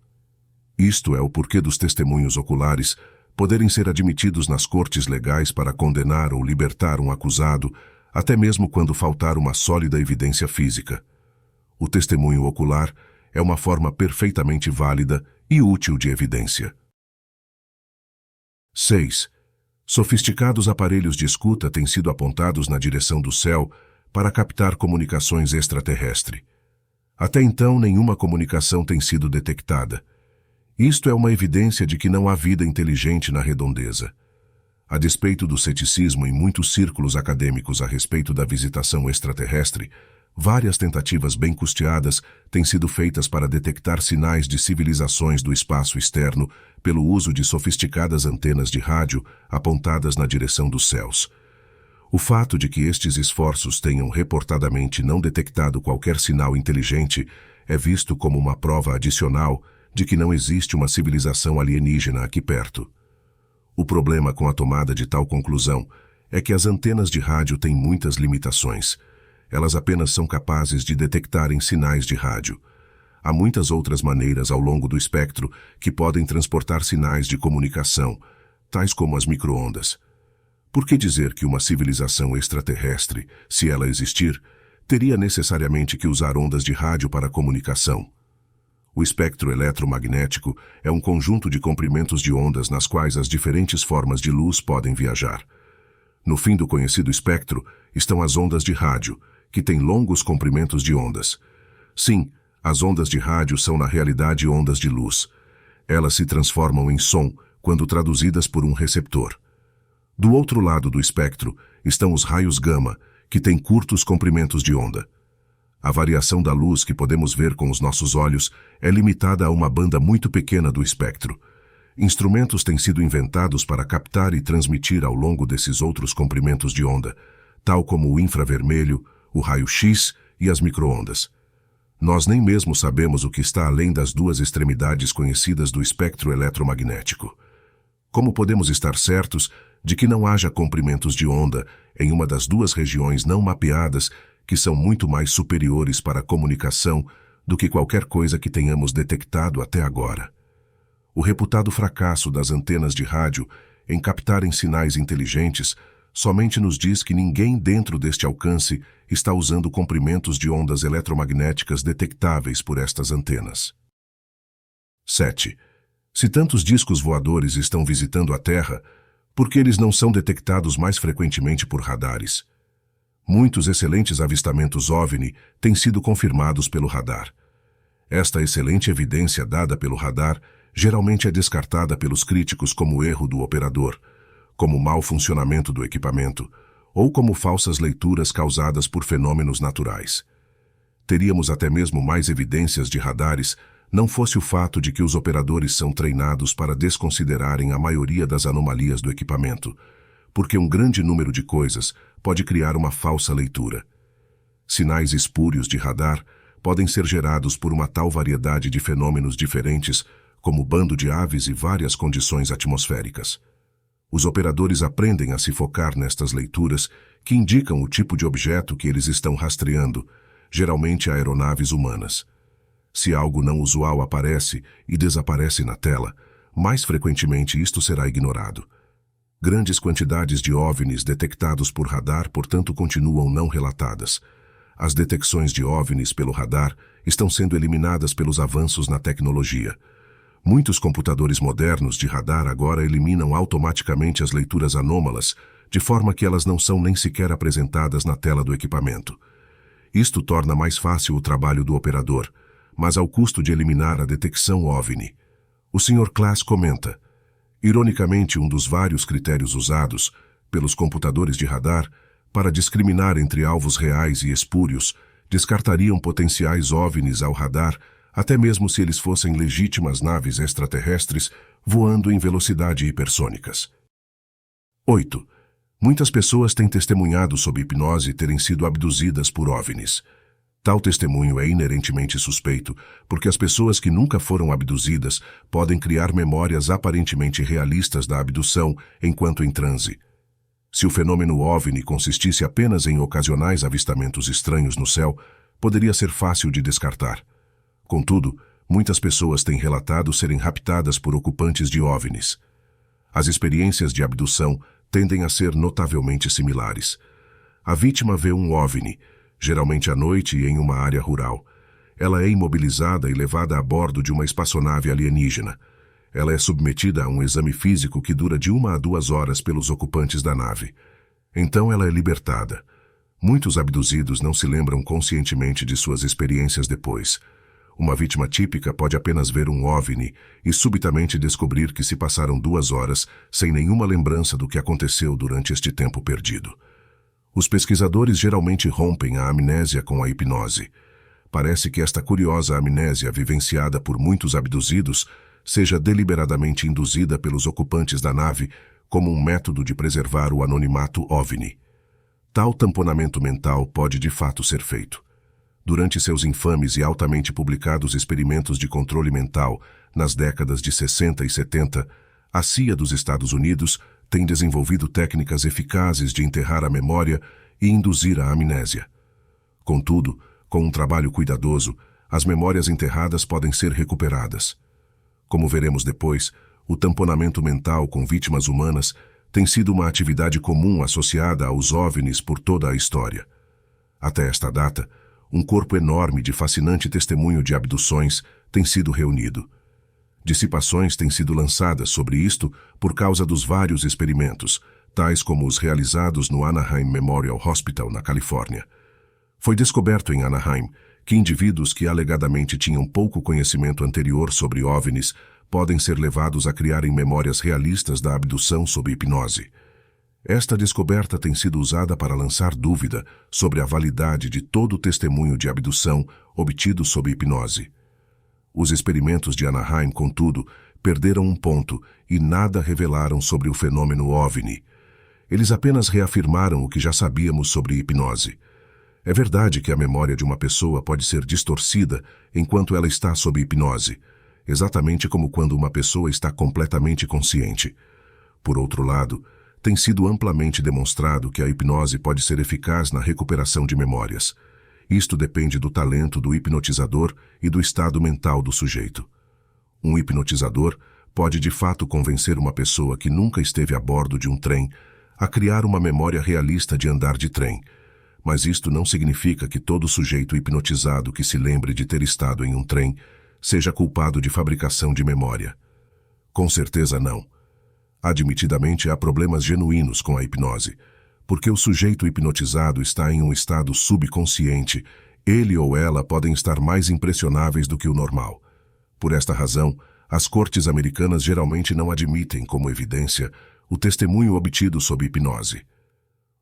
Isto é o porquê dos testemunhos oculares poderem ser admitidos nas cortes legais para condenar ou libertar um acusado, até mesmo quando faltar uma sólida evidência física. O testemunho ocular é uma forma perfeitamente válida e útil de evidência. 6. Sofisticados aparelhos de escuta têm sido apontados na direção do céu para captar comunicações extraterrestres. Até então, nenhuma comunicação tem sido detectada. Isto é uma evidência de que não há vida inteligente na redondeza. A despeito do ceticismo em muitos círculos acadêmicos a respeito da visitação extraterrestre, várias tentativas bem custeadas têm sido feitas para detectar sinais de civilizações do espaço externo pelo uso de sofisticadas antenas de rádio apontadas na direção dos céus. O fato de que estes esforços tenham reportadamente não detectado qualquer sinal inteligente é visto como uma prova adicional de que não existe uma civilização alienígena aqui perto. O problema com a tomada de tal conclusão é que as antenas de rádio têm muitas limitações. Elas apenas são capazes de detectarem sinais de rádio. Há muitas outras maneiras ao longo do espectro que podem transportar sinais de comunicação, tais como as micro-ondas. Por que dizer que uma civilização extraterrestre, se ela existir, teria necessariamente que usar ondas de rádio para comunicação? O espectro eletromagnético é um conjunto de comprimentos de ondas nas quais as diferentes formas de luz podem viajar. No fim do conhecido espectro estão as ondas de rádio, que têm longos comprimentos de ondas. Sim, as ondas de rádio são na realidade ondas de luz. Elas se transformam em som quando traduzidas por um receptor. Do outro lado do espectro estão os raios gama, que têm curtos comprimentos de onda. A variação da luz que podemos ver com os nossos olhos é limitada a uma banda muito pequena do espectro. Instrumentos têm sido inventados para captar e transmitir ao longo desses outros comprimentos de onda, tal como o infravermelho, o raio-x e as micro-ondas. Nós nem mesmo sabemos o que está além das duas extremidades conhecidas do espectro eletromagnético. Como podemos estar certos de que não haja comprimentos de onda em uma das duas regiões não mapeadas que são muito mais superiores para a comunicação do que qualquer coisa que tenhamos detectado até agora? O reputado fracasso das antenas de rádio em captarem sinais inteligentes somente nos diz que ninguém dentro deste alcance está usando comprimentos de ondas eletromagnéticas detectáveis por estas antenas. 7. Se tantos discos voadores estão visitando a Terra, por que eles não são detectados mais frequentemente por radares? Muitos excelentes avistamentos OVNI têm sido confirmados pelo radar. Esta excelente evidência dada pelo radar geralmente é descartada pelos críticos como erro do operador, como mau funcionamento do equipamento ou como falsas leituras causadas por fenômenos naturais. Teríamos até mesmo mais evidências de radares não fosse o fato de que os operadores são treinados para desconsiderarem a maioria das anomalias do equipamento, porque um grande número de coisas pode criar uma falsa leitura. Sinais espúrios de radar podem ser gerados por uma tal variedade de fenômenos diferentes, como bando de aves e várias condições atmosféricas. Os operadores aprendem a se focar nestas leituras que indicam o tipo de objeto que eles estão rastreando, geralmente aeronaves humanas. Se algo não usual aparece e desaparece na tela, mais frequentemente isto será ignorado. Grandes quantidades de OVNIs detectados por radar, portanto, continuam não relatadas. As detecções de OVNIs pelo radar estão sendo eliminadas pelos avanços na tecnologia. Muitos computadores modernos de radar agora eliminam automaticamente as leituras anômalas, de forma que elas não são nem sequer apresentadas na tela do equipamento. Isto torna mais fácil o trabalho do operador, mas ao custo de eliminar a detecção OVNI. O Sr. Klass comenta: ironicamente, um dos vários critérios usados pelos computadores de radar para discriminar entre alvos reais e espúrios descartariam potenciais OVNIs ao radar, até mesmo se eles fossem legítimas naves extraterrestres voando em velocidade hipersônicas. 8. Muitas pessoas têm testemunhado sob hipnose terem sido abduzidas por OVNIs. Tal testemunho é inerentemente suspeito, porque as pessoas que nunca foram abduzidas podem criar memórias aparentemente realistas da abdução enquanto em transe. Se o fenômeno OVNI consistisse apenas em ocasionais avistamentos estranhos no céu, poderia ser fácil de descartar. Contudo, muitas pessoas têm relatado serem raptadas por ocupantes de OVNIs. As experiências de abdução tendem a ser notavelmente similares. A vítima vê um OVNI, geralmente à noite e em uma área rural. Ela é imobilizada e levada a bordo de uma espaçonave alienígena. Ela é submetida a um exame físico que dura de 1 a 2 horas pelos ocupantes da nave. Então ela é libertada. Muitos abduzidos não se lembram conscientemente de suas experiências depois. Uma vítima típica pode apenas ver um OVNI e subitamente descobrir que se passaram 2 horas sem nenhuma lembrança do que aconteceu durante este tempo perdido. Os pesquisadores geralmente rompem a amnésia com a hipnose. Parece que esta curiosa amnésia vivenciada por muitos abduzidos seja deliberadamente induzida pelos ocupantes da nave como um método de preservar o anonimato OVNI. Tal tamponamento mental pode de fato ser feito. Durante seus infames e altamente publicados experimentos de controle mental nas décadas de 60 e 70, a CIA dos Estados Unidos tem desenvolvido técnicas eficazes de enterrar a memória e induzir a amnésia. Contudo, com um trabalho cuidadoso, as memórias enterradas podem ser recuperadas. Como veremos depois, o tamponamento mental com vítimas humanas tem sido uma atividade comum associada aos OVNIs por toda a história. Até esta data, um corpo enorme de fascinante testemunho de abduções tem sido reunido. Dissipações têm sido lançadas sobre isto por causa dos vários experimentos, tais como os realizados no Anaheim Memorial Hospital, na Califórnia. Foi descoberto em Anaheim que indivíduos que alegadamente tinham pouco conhecimento anterior sobre OVNIs podem ser levados a criarem memórias realistas da abdução sob hipnose. Esta descoberta tem sido usada para lançar dúvida sobre a validade de todo o testemunho de abdução obtido sob hipnose. Os experimentos de Anaheim, contudo, perderam um ponto e nada revelaram sobre o fenômeno OVNI. Eles apenas reafirmaram o que já sabíamos sobre hipnose. É verdade que a memória de uma pessoa pode ser distorcida enquanto ela está sob hipnose, exatamente como quando uma pessoa está completamente consciente. Por outro lado, tem sido amplamente demonstrado que a hipnose pode ser eficaz na recuperação de memórias. Isto depende do talento do hipnotizador e do estado mental do sujeito. Um hipnotizador pode de fato convencer uma pessoa que nunca esteve a bordo de um trem a criar uma memória realista de andar de trem, mas isto não significa que todo sujeito hipnotizado que se lembre de ter estado em um trem seja culpado de fabricação de memória. Com certeza não. Admitidamente, há problemas genuínos com a hipnose, porque o sujeito hipnotizado está em um estado subconsciente. Ele ou ela podem estar mais impressionáveis do que o normal. Por esta razão, as cortes americanas geralmente não admitem como evidência o testemunho obtido sob hipnose.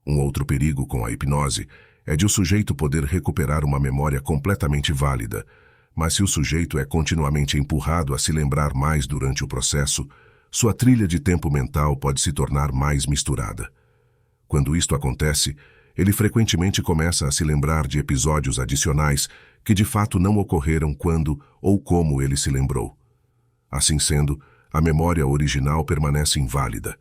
Um outro perigo com a hipnose é de o sujeito poder recuperar uma memória completamente válida, mas se o sujeito é continuamente empurrado a se lembrar mais durante o processo, sua trilha de tempo mental pode se tornar mais misturada. Quando isto acontece, ele frequentemente começa a se lembrar de episódios adicionais que de fato não ocorreram quando ou como ele se lembrou. Assim sendo, a memória original permanece inválida.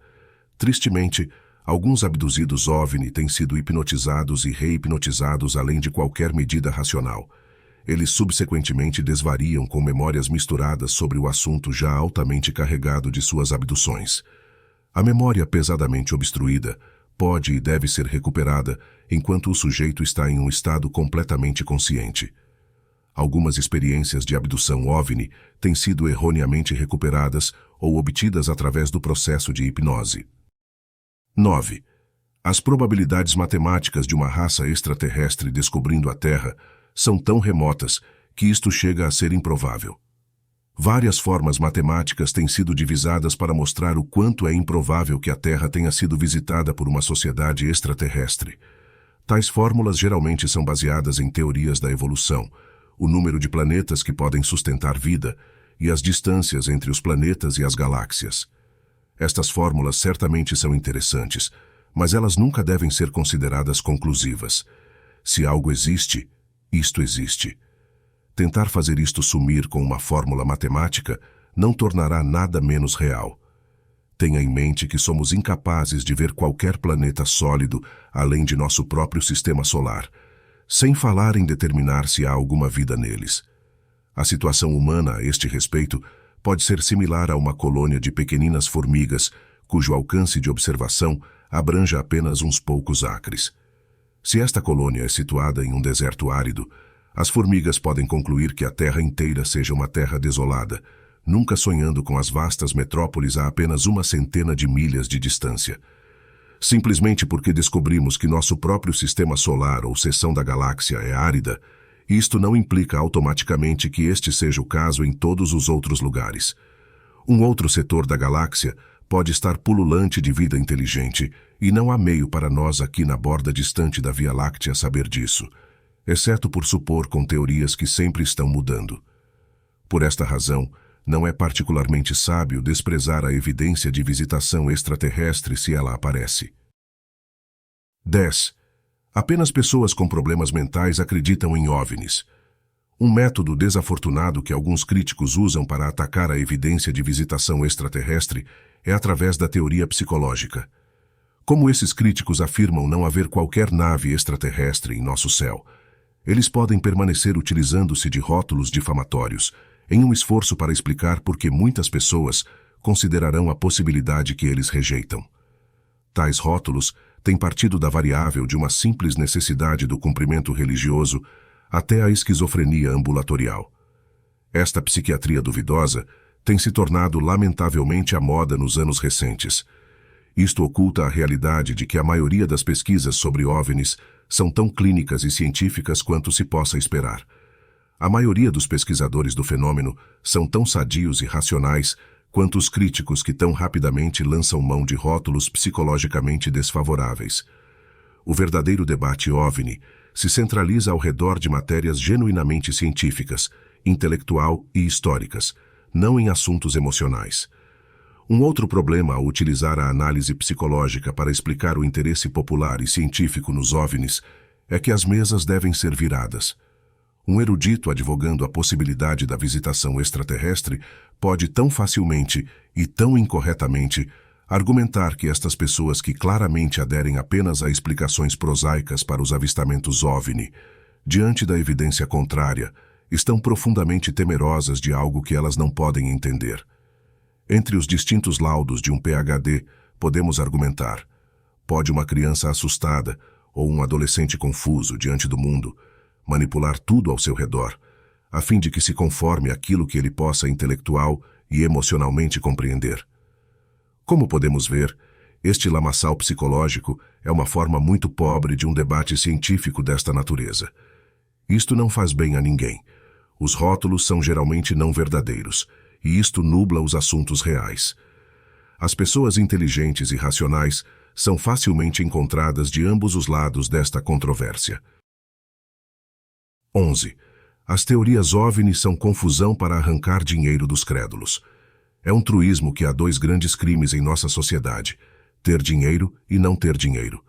Tristemente, alguns abduzidos OVNI têm sido hipnotizados e reipnotizados além de qualquer medida racional. Eles subsequentemente desvariam com memórias misturadas sobre o assunto já altamente carregado de suas abduções. A memória pesadamente obstruída pode e deve ser recuperada enquanto o sujeito está em um estado completamente consciente. Algumas experiências de abdução OVNI têm sido erroneamente recuperadas ou obtidas através do processo de hipnose. 9. As probabilidades matemáticas de uma raça extraterrestre descobrindo a Terra são tão remotas que isto chega a ser improvável. Várias formas matemáticas têm sido divisadas para mostrar o quanto é improvável que a Terra tenha sido visitada por uma sociedade extraterrestre. Tais fórmulas geralmente são baseadas em teorias da evolução, o número de planetas que podem sustentar vida e as distâncias entre os planetas e as galáxias. Estas fórmulas certamente são interessantes, mas elas nunca devem ser consideradas conclusivas. Se algo existe, isto existe. Tentar fazer isto sumir com uma fórmula matemática não tornará nada menos real. Tenha em mente que somos incapazes de ver qualquer planeta sólido além de nosso próprio sistema solar, sem falar em determinar se há alguma vida neles. A situação humana a este respeito pode ser similar a uma colônia de pequeninas formigas, cujo alcance de observação abranja apenas uns poucos acres. Se esta colônia é situada em um deserto árido, as formigas podem concluir que a Terra inteira seja uma terra desolada, nunca sonhando com as vastas metrópoles a apenas 100 de milhas de distância. Simplesmente porque descobrimos que nosso próprio sistema solar ou seção da galáxia é árida, isto não implica automaticamente que este seja o caso em todos os outros lugares. Um outro setor da galáxia pode estar pululante de vida inteligente e não há meio para nós aqui na borda distante da Via Láctea saber disso, exceto por supor com teorias que sempre estão mudando. Por esta razão, não é particularmente sábio desprezar a evidência de visitação extraterrestre se ela aparece. 10. Apenas pessoas com problemas mentais acreditam em OVNIs. Um método desafortunado que alguns críticos usam para atacar a evidência de visitação extraterrestre é através da teoria psicológica. Como esses críticos afirmam não haver qualquer nave extraterrestre em nosso céu, eles podem permanecer utilizando-se de rótulos difamatórios, em um esforço para explicar por que muitas pessoas considerarão a possibilidade que eles rejeitam. Tais rótulos têm partido da variável de uma simples necessidade do cumprimento religioso até a esquizofrenia ambulatorial. Esta psiquiatria duvidosa tem se tornado lamentavelmente a moda nos anos recentes. Isto oculta a realidade de que a maioria das pesquisas sobre OVNIs são tão clínicas e científicas quanto se possa esperar. A maioria dos pesquisadores do fenômeno são tão sadios e racionais quanto os críticos que tão rapidamente lançam mão de rótulos psicologicamente desfavoráveis. O verdadeiro debate OVNI se centraliza ao redor de matérias genuinamente científicas, intelectual e históricas, não em assuntos emocionais. Um outro problema ao utilizar a análise psicológica para explicar o interesse popular e científico nos OVNIs é que as mesas devem ser viradas. Um erudito advogando a possibilidade da visitação extraterrestre pode tão facilmente e tão incorretamente argumentar que estas pessoas que claramente aderem apenas a explicações prosaicas para os avistamentos OVNI, diante da evidência contrária, estão profundamente temerosas de algo que elas não podem entender. Entre os distintos laudos de um PhD, podemos argumentar: pode uma criança assustada ou um adolescente confuso diante do mundo manipular tudo ao seu redor, a fim de que se conforme àquilo que ele possa intelectual e emocionalmente compreender. Como podemos ver, este lamaçal psicológico é uma forma muito pobre de um debate científico desta natureza. Isto não faz bem a ninguém. Os rótulos são geralmente não verdadeiros, e isto nubla os assuntos reais. As pessoas inteligentes e racionais são facilmente encontradas de ambos os lados desta controvérsia. 11. As teorias OVNI são confusão para arrancar dinheiro dos crédulos. É um truísmo que há dois grandes crimes em nossa sociedade: ter dinheiro e não ter dinheiro.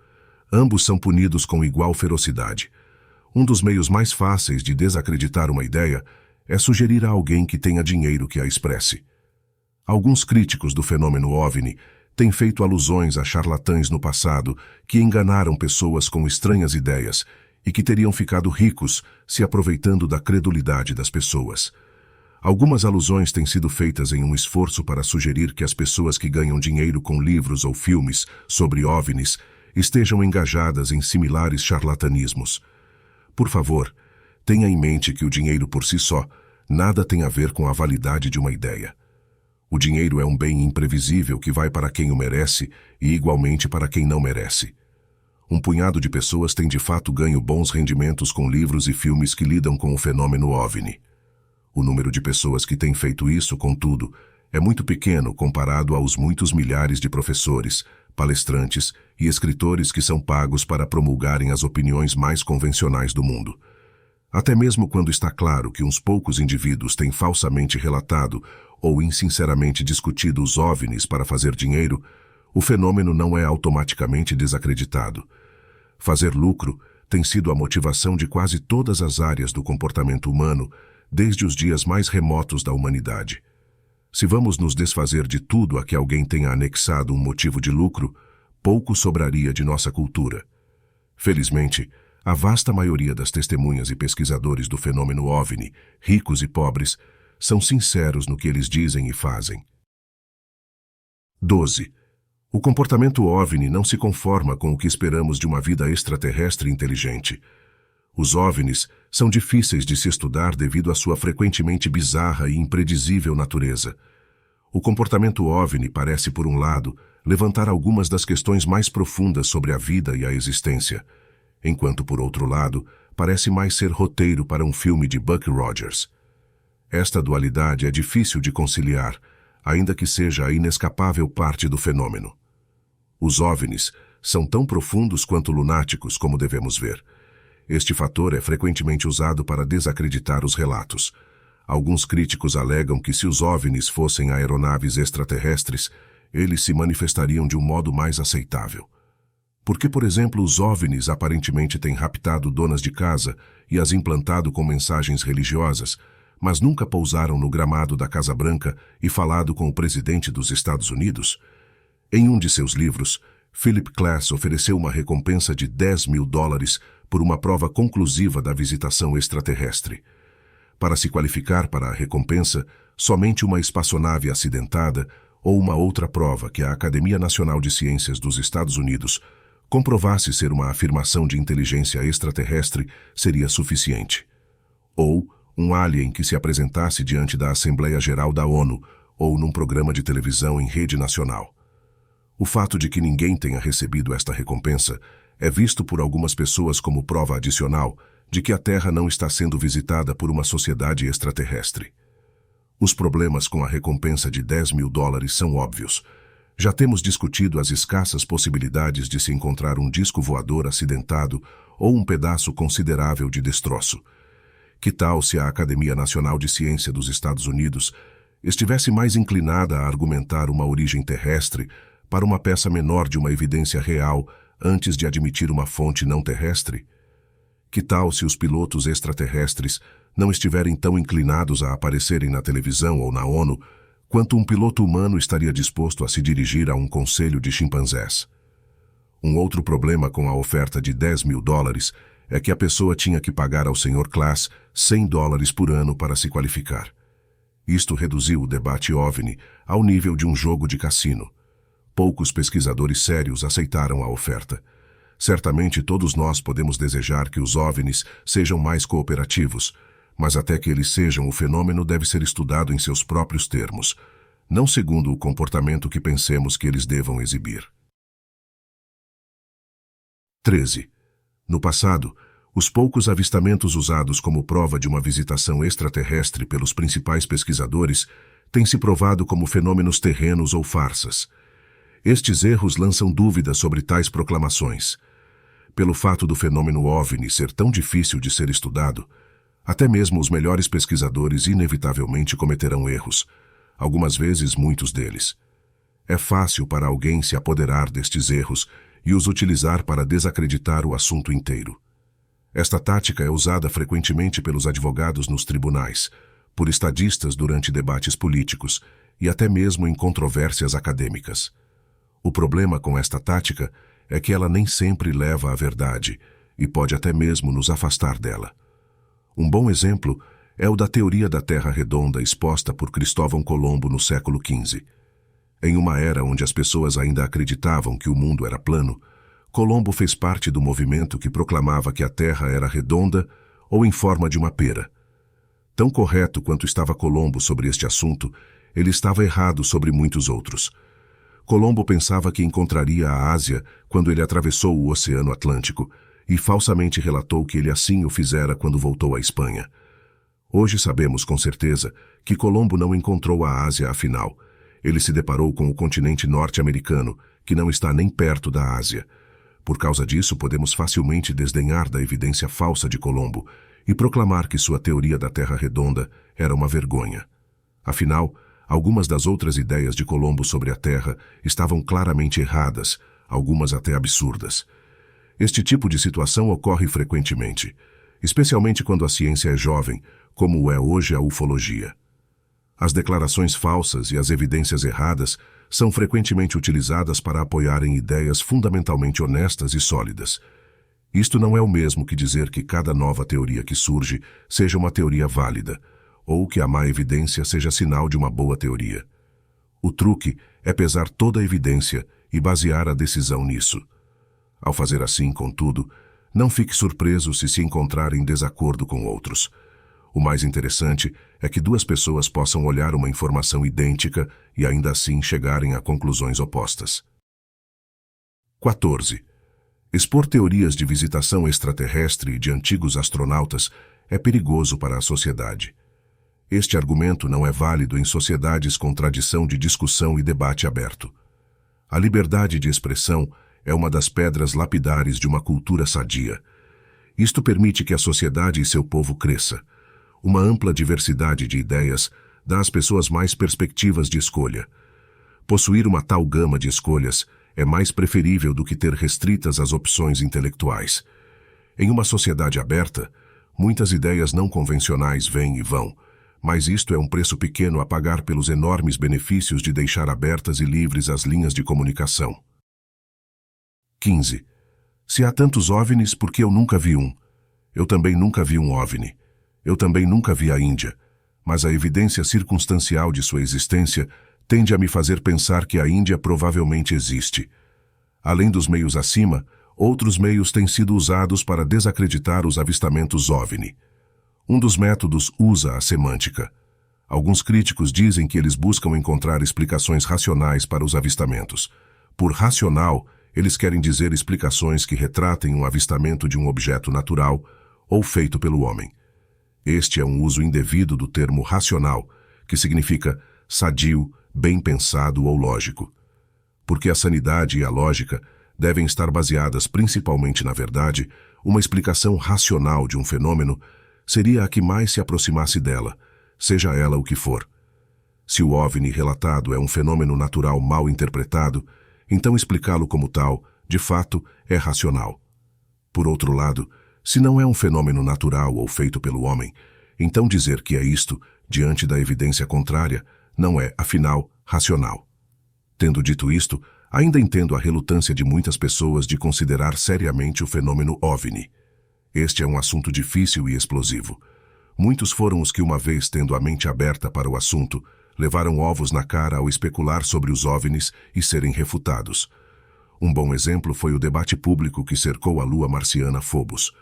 Ambos são punidos com igual ferocidade. Um dos meios mais fáceis de desacreditar uma ideia é sugerir a alguém que tenha dinheiro que a expresse. Alguns críticos do fenômeno OVNI têm feito alusões a charlatães no passado que enganaram pessoas com estranhas ideias e que teriam ficado ricos se aproveitando da credulidade das pessoas. Algumas alusões têm sido feitas em um esforço para sugerir que as pessoas que ganham dinheiro com livros ou filmes sobre OVNIs estejam engajadas em similares charlatanismos. Por favor, tenha em mente que o dinheiro por si só nada tem a ver com a validade de uma ideia. O dinheiro é um bem imprevisível que vai para quem o merece e igualmente para quem não merece. Um punhado de pessoas tem de fato ganho bons rendimentos com livros e filmes que lidam com o fenômeno OVNI. O número de pessoas que tem feito isso, contudo, é muito pequeno comparado aos muitos milhares de professores, palestrantes e escritores que são pagos para promulgarem as opiniões mais convencionais do mundo. Até mesmo quando está claro que uns poucos indivíduos têm falsamente relatado ou insinceramente discutido os OVNIs para fazer dinheiro, o fenômeno não é automaticamente desacreditado. Fazer lucro tem sido a motivação de quase todas as áreas do comportamento humano desde os dias mais remotos da humanidade. Se vamos nos desfazer de tudo a que alguém tenha anexado um motivo de lucro, pouco sobraria de nossa cultura. Felizmente, a vasta maioria das testemunhas e pesquisadores do fenômeno OVNI, ricos e pobres, são sinceros no que eles dizem e fazem. 12. O comportamento OVNI não se conforma com o que esperamos de uma vida extraterrestre inteligente. Os OVNIs são difíceis de se estudar devido à sua frequentemente bizarra e imprevisível natureza. O comportamento OVNI parece, por um lado, levantar algumas das questões mais profundas sobre a vida e a existência, enquanto, por outro lado, parece mais ser roteiro para um filme de Buck Rogers. Esta dualidade é difícil de conciliar, ainda que seja a inescapável parte do fenômeno. Os OVNIs são tão profundos quanto lunáticos, como devemos ver. Este fator é frequentemente usado para desacreditar os relatos. Alguns críticos alegam que se os OVNIs fossem aeronaves extraterrestres, eles se manifestariam de um modo mais aceitável. Porque, por exemplo, os OVNIs aparentemente têm raptado donas de casa e as implantado com mensagens religiosas, mas nunca pousaram no gramado da Casa Branca e falado com o presidente dos Estados Unidos? Em um de seus livros, Philip Klass ofereceu uma recompensa de $10.000 por uma prova conclusiva da visitação extraterrestre. Para se qualificar para a recompensa, somente uma espaçonave acidentada ou uma outra prova que a Academia Nacional de Ciências dos Estados Unidos comprovasse ser uma afirmação de inteligência extraterrestre seria suficiente. Ou um alien que se apresentasse diante da Assembleia Geral da ONU ou num programa de televisão em rede nacional. O fato de que ninguém tenha recebido esta recompensa é visto por algumas pessoas como prova adicional de que a Terra não está sendo visitada por uma sociedade extraterrestre. Os problemas com a recompensa de $10.000 são óbvios. Já temos discutido as escassas possibilidades de se encontrar um disco voador acidentado ou um pedaço considerável de destroço. Que tal se a Academia Nacional de Ciência dos Estados Unidos estivesse mais inclinada a argumentar uma origem terrestre para uma peça menor de uma evidência real antes de admitir uma fonte não terrestre? Que tal se os pilotos extraterrestres não estiverem tão inclinados a aparecerem na televisão ou na ONU quanto um piloto humano estaria disposto a se dirigir a um conselho de chimpanzés? Um outro problema com a oferta de $10.000 é que a pessoa tinha que pagar ao Sr. Klass $100 por ano para se qualificar. Isto reduziu o debate OVNI ao nível de um jogo de cassino. Poucos pesquisadores sérios aceitaram a oferta. Certamente todos nós podemos desejar que os OVNIs sejam mais cooperativos, mas até que eles sejam, o fenômeno deve ser estudado em seus próprios termos, não segundo o comportamento que pensemos que eles devam exibir. 13. No passado, os poucos avistamentos usados como prova de uma visitação extraterrestre pelos principais pesquisadores têm se provado como fenômenos terrenos ou farsas. Estes erros lançam dúvidas sobre tais proclamações. Pelo fato do fenômeno OVNI ser tão difícil de ser estudado, até mesmo os melhores pesquisadores inevitavelmente cometerão erros, algumas vezes muitos deles. É fácil para alguém se apoderar destes erros e os utilizar para desacreditar o assunto inteiro. Esta tática é usada frequentemente pelos advogados nos tribunais, por estadistas durante debates políticos e até mesmo em controvérsias acadêmicas. O problema com esta tática é que ela nem sempre leva à verdade e pode até mesmo nos afastar dela. Um bom exemplo é o da teoria da Terra redonda exposta por Cristóvão Colombo no século XV. Em uma era onde as pessoas ainda acreditavam que o mundo era plano, Colombo fez parte do movimento que proclamava que a Terra era redonda ou em forma de uma pera. Tão correto quanto estava Colombo sobre este assunto, ele estava errado sobre muitos outros. Colombo pensava que encontraria a Ásia quando ele atravessou o Oceano Atlântico e falsamente relatou que ele assim o fizera quando voltou à Espanha. Hoje sabemos com certeza que Colombo não encontrou a Ásia afinal. Ele se deparou com o continente norte-americano, que não está nem perto da Ásia. Por causa disso, podemos facilmente desdenhar da evidência falsa de Colombo e proclamar que sua teoria da Terra redonda era uma vergonha. Afinal, algumas das outras ideias de Colombo sobre a Terra estavam claramente erradas, algumas até absurdas. Este tipo de situação ocorre frequentemente, especialmente quando a ciência é jovem, como é hoje a ufologia. As declarações falsas e as evidências erradas são frequentemente utilizadas para apoiarem ideias fundamentalmente honestas e sólidas. Isto não é o mesmo que dizer que cada nova teoria que surge seja uma teoria válida, ou que a má evidência seja sinal de uma boa teoria. O truque é pesar toda a evidência e basear a decisão nisso. Ao fazer assim, contudo, não fique surpreso se encontrar em desacordo com outros. O mais interessante é que duas pessoas possam olhar uma informação idêntica e ainda assim chegarem a conclusões opostas. 14. Expor teorias de visitação extraterrestre de antigos astronautas é perigoso para a sociedade. Este argumento não é válido em sociedades com tradição de discussão e debate aberto. A liberdade de expressão é uma das pedras lapidares de uma cultura sadia. Isto permite que a sociedade e seu povo cresça. Uma ampla diversidade de ideias dá às pessoas mais perspectivas de escolha. Possuir uma tal gama de escolhas é mais preferível do que ter restritas as opções intelectuais. Em uma sociedade aberta, muitas ideias não convencionais vêm e vão, mas isto é um preço pequeno a pagar pelos enormes benefícios de deixar abertas e livres as linhas de comunicação. 15. Se há tantos OVNIs, por que eu nunca vi um? Eu também nunca vi um OVNI. Eu também nunca vi a Índia, mas a evidência circunstancial de sua existência tende a me fazer pensar que a Índia provavelmente existe. Além dos meios acima, outros meios têm sido usados para desacreditar os avistamentos OVNI. Um dos métodos usa a semântica. Alguns críticos dizem que eles buscam encontrar explicações racionais para os avistamentos. Por racional, eles querem dizer explicações que retratem um avistamento de um objeto natural ou feito pelo homem. Este é um uso indevido do termo racional, que significa sadio, bem pensado ou lógico. Porque a sanidade e a lógica devem estar baseadas principalmente na verdade, uma explicação racional de um fenômeno seria a que mais se aproximasse dela, seja ela o que for. Se o OVNI relatado é um fenômeno natural mal interpretado, então explicá-lo como tal, de fato, é racional. Por outro lado, se não é um fenômeno natural ou feito pelo homem, então dizer que é isto, diante da evidência contrária, não é, afinal, racional. Tendo dito isto, ainda entendo a relutância de muitas pessoas de considerar seriamente o fenômeno OVNI. Este é um assunto difícil e explosivo. Muitos foram os que, uma vez tendo a mente aberta para o assunto, levaram ovos na cara ao especular sobre os OVNIs e serem refutados. Um bom exemplo foi o debate público que cercou a lua marciana Phobos.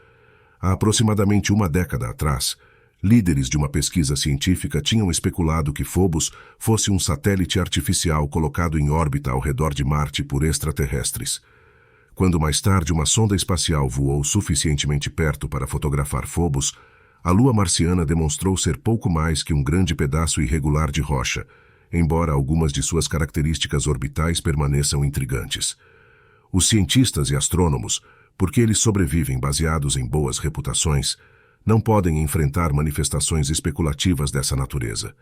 Há aproximadamente uma década atrás, líderes de uma pesquisa científica tinham especulado que Phobos fosse um satélite artificial colocado em órbita ao redor de Marte por extraterrestres. Quando mais tarde uma sonda espacial voou suficientemente perto para fotografar Phobos, a lua marciana demonstrou ser pouco mais que um grande pedaço irregular de rocha, embora algumas de suas características orbitais permaneçam intrigantes. Os cientistas e astrônomos, porque eles sobrevivem baseados em boas reputações, não podem enfrentar manifestações especulativas dessa natureza.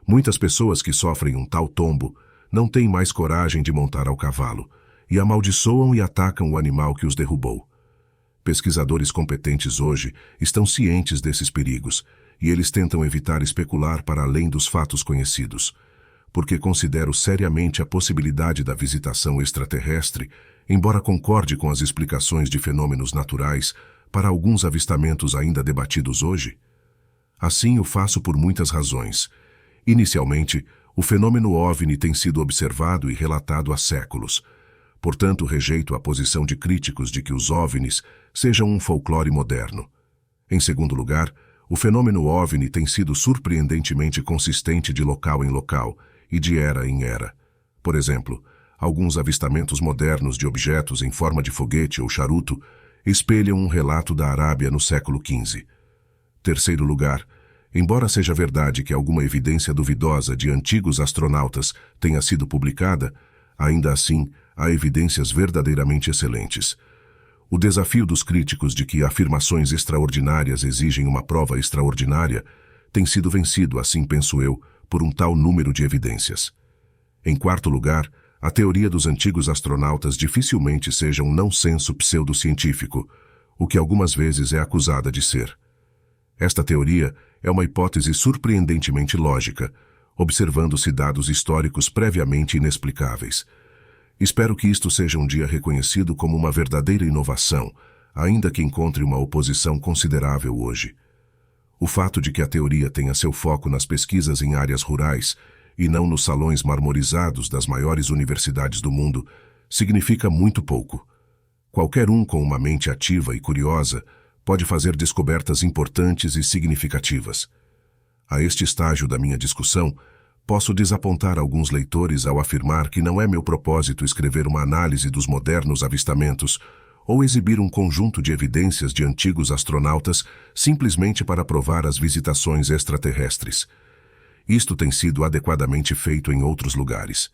Muitas pessoas que sofrem um tal tombo não têm mais coragem de montar ao cavalo e amaldiçoam e atacam o animal que os derrubou. Pesquisadores competentes hoje estão cientes desses perigos e eles tentam evitar especular para além dos fatos conhecidos, porque considero seriamente a possibilidade da visitação extraterrestre, embora concorde com as explicações de fenômenos naturais para alguns avistamentos ainda debatidos hoje. Assim o faço por muitas razões. Inicialmente, o fenômeno OVNI tem sido observado e relatado há séculos. Portanto, rejeito a posição de críticos de que os OVNIs sejam um folclore moderno. Em segundo lugar, o fenômeno OVNI tem sido surpreendentemente consistente de local em local e de era em era. Por exemplo, alguns avistamentos modernos de objetos em forma de foguete ou charuto espelham um relato da Arábia no século XV. Terceiro lugar, embora seja verdade que alguma evidência duvidosa de antigos astronautas tenha sido publicada, ainda assim há evidências verdadeiramente excelentes. O desafio dos críticos de que afirmações extraordinárias exigem uma prova extraordinária tem sido vencido, assim penso eu, por um tal número de evidências. Em quarto lugar, a teoria dos antigos astronautas dificilmente seja um não-senso pseudocientífico, o que algumas vezes é acusada de ser. Esta teoria é uma hipótese surpreendentemente lógica, observando-se dados históricos previamente inexplicáveis. Espero que isto seja um dia reconhecido como uma verdadeira inovação, ainda que encontre uma oposição considerável hoje. O fato de que a teoria tenha seu foco nas pesquisas em áreas rurais e não nos salões marmorizados das maiores universidades do mundo significa muito pouco. Qualquer um com uma mente ativa e curiosa pode fazer descobertas importantes e significativas. A este estágio da minha discussão, posso desapontar alguns leitores ao afirmar que não é meu propósito escrever uma análise dos modernos avistamentos ou exibir um conjunto de evidências de antigos astronautas simplesmente para provar as visitações extraterrestres. Isto tem sido adequadamente feito em outros lugares.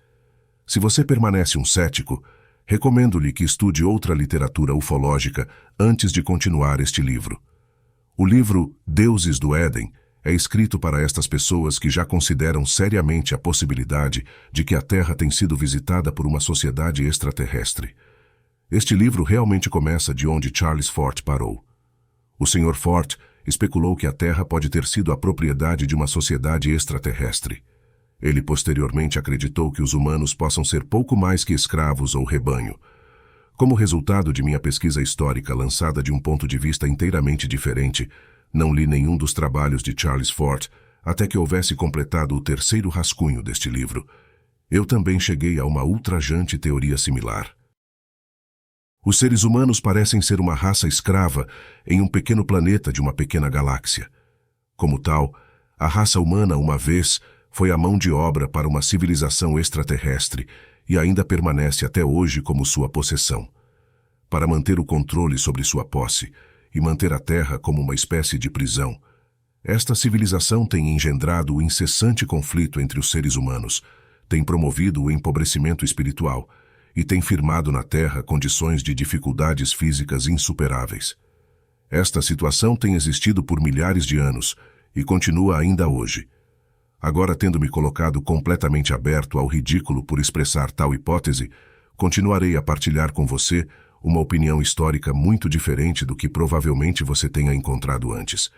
Se você permanece um cético, recomendo-lhe que estude outra literatura ufológica antes de continuar este livro. O livro Deuses do Éden é escrito para estas pessoas que já consideram seriamente a possibilidade de que a Terra tem sido visitada por uma sociedade extraterrestre. Este livro realmente começa de onde Charles Fort parou. O Sr. Fort especulou que a Terra pode ter sido a propriedade de uma sociedade extraterrestre. Ele posteriormente acreditou que os humanos possam ser pouco mais que escravos ou rebanho. Como resultado de minha pesquisa histórica lançada de um ponto de vista inteiramente diferente, não li nenhum dos trabalhos de Charles Fort até que houvesse completado o terceiro rascunho deste livro. Eu também cheguei a uma ultrajante teoria similar. Os seres humanos parecem ser uma raça escrava em um pequeno planeta de uma pequena galáxia. Como tal, a raça humana, uma vez, foi a mão de obra para uma civilização extraterrestre e ainda permanece até hoje como sua possessão. Para manter o controle sobre sua posse e manter a Terra como uma espécie de prisão, esta civilização tem engendrado o incessante conflito entre os seres humanos, tem promovido o empobrecimento espiritual e tem firmado na Terra condições de dificuldades físicas insuperáveis. Esta situação tem existido por milhares de anos e continua ainda hoje. Agora, tendo me colocado completamente aberto ao ridículo por expressar tal hipótese, continuarei a partilhar com você uma opinião histórica muito diferente do que provavelmente você tenha encontrado antes.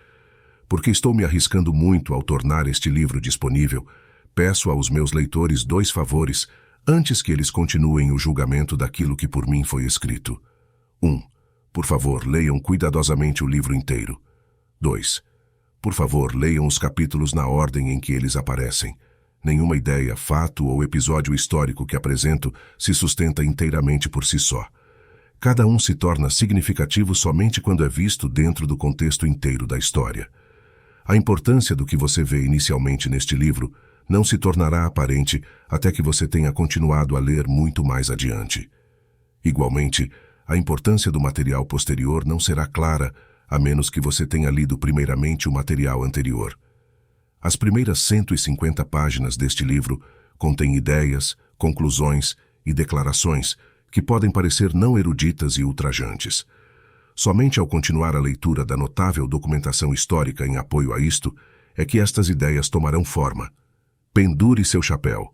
Porque estou me arriscando muito ao tornar este livro disponível, peço aos meus leitores 2 favores antes que eles continuem o julgamento daquilo que por mim foi escrito. 1. Por favor, leiam cuidadosamente o livro inteiro. 2. Por favor, leiam os capítulos na ordem em que eles aparecem. Nenhuma ideia, fato ou episódio histórico que apresento se sustenta inteiramente por si só. Cada um se torna significativo somente quando é visto dentro do contexto inteiro da história. A importância do que você vê inicialmente neste livro não se tornará aparente até que você tenha continuado a ler muito mais adiante. Igualmente, a importância do material posterior não será clara a menos que você tenha lido primeiramente o material anterior. As primeiras 150 páginas deste livro contêm ideias, conclusões e declarações que podem parecer não eruditas e ultrajantes. Somente ao continuar a leitura da notável documentação histórica em apoio a isto é que estas ideias tomarão forma. Pendure seu chapéu.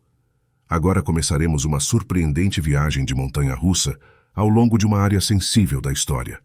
Agora começaremos uma surpreendente viagem de montanha-russa ao longo de uma área sensível da história.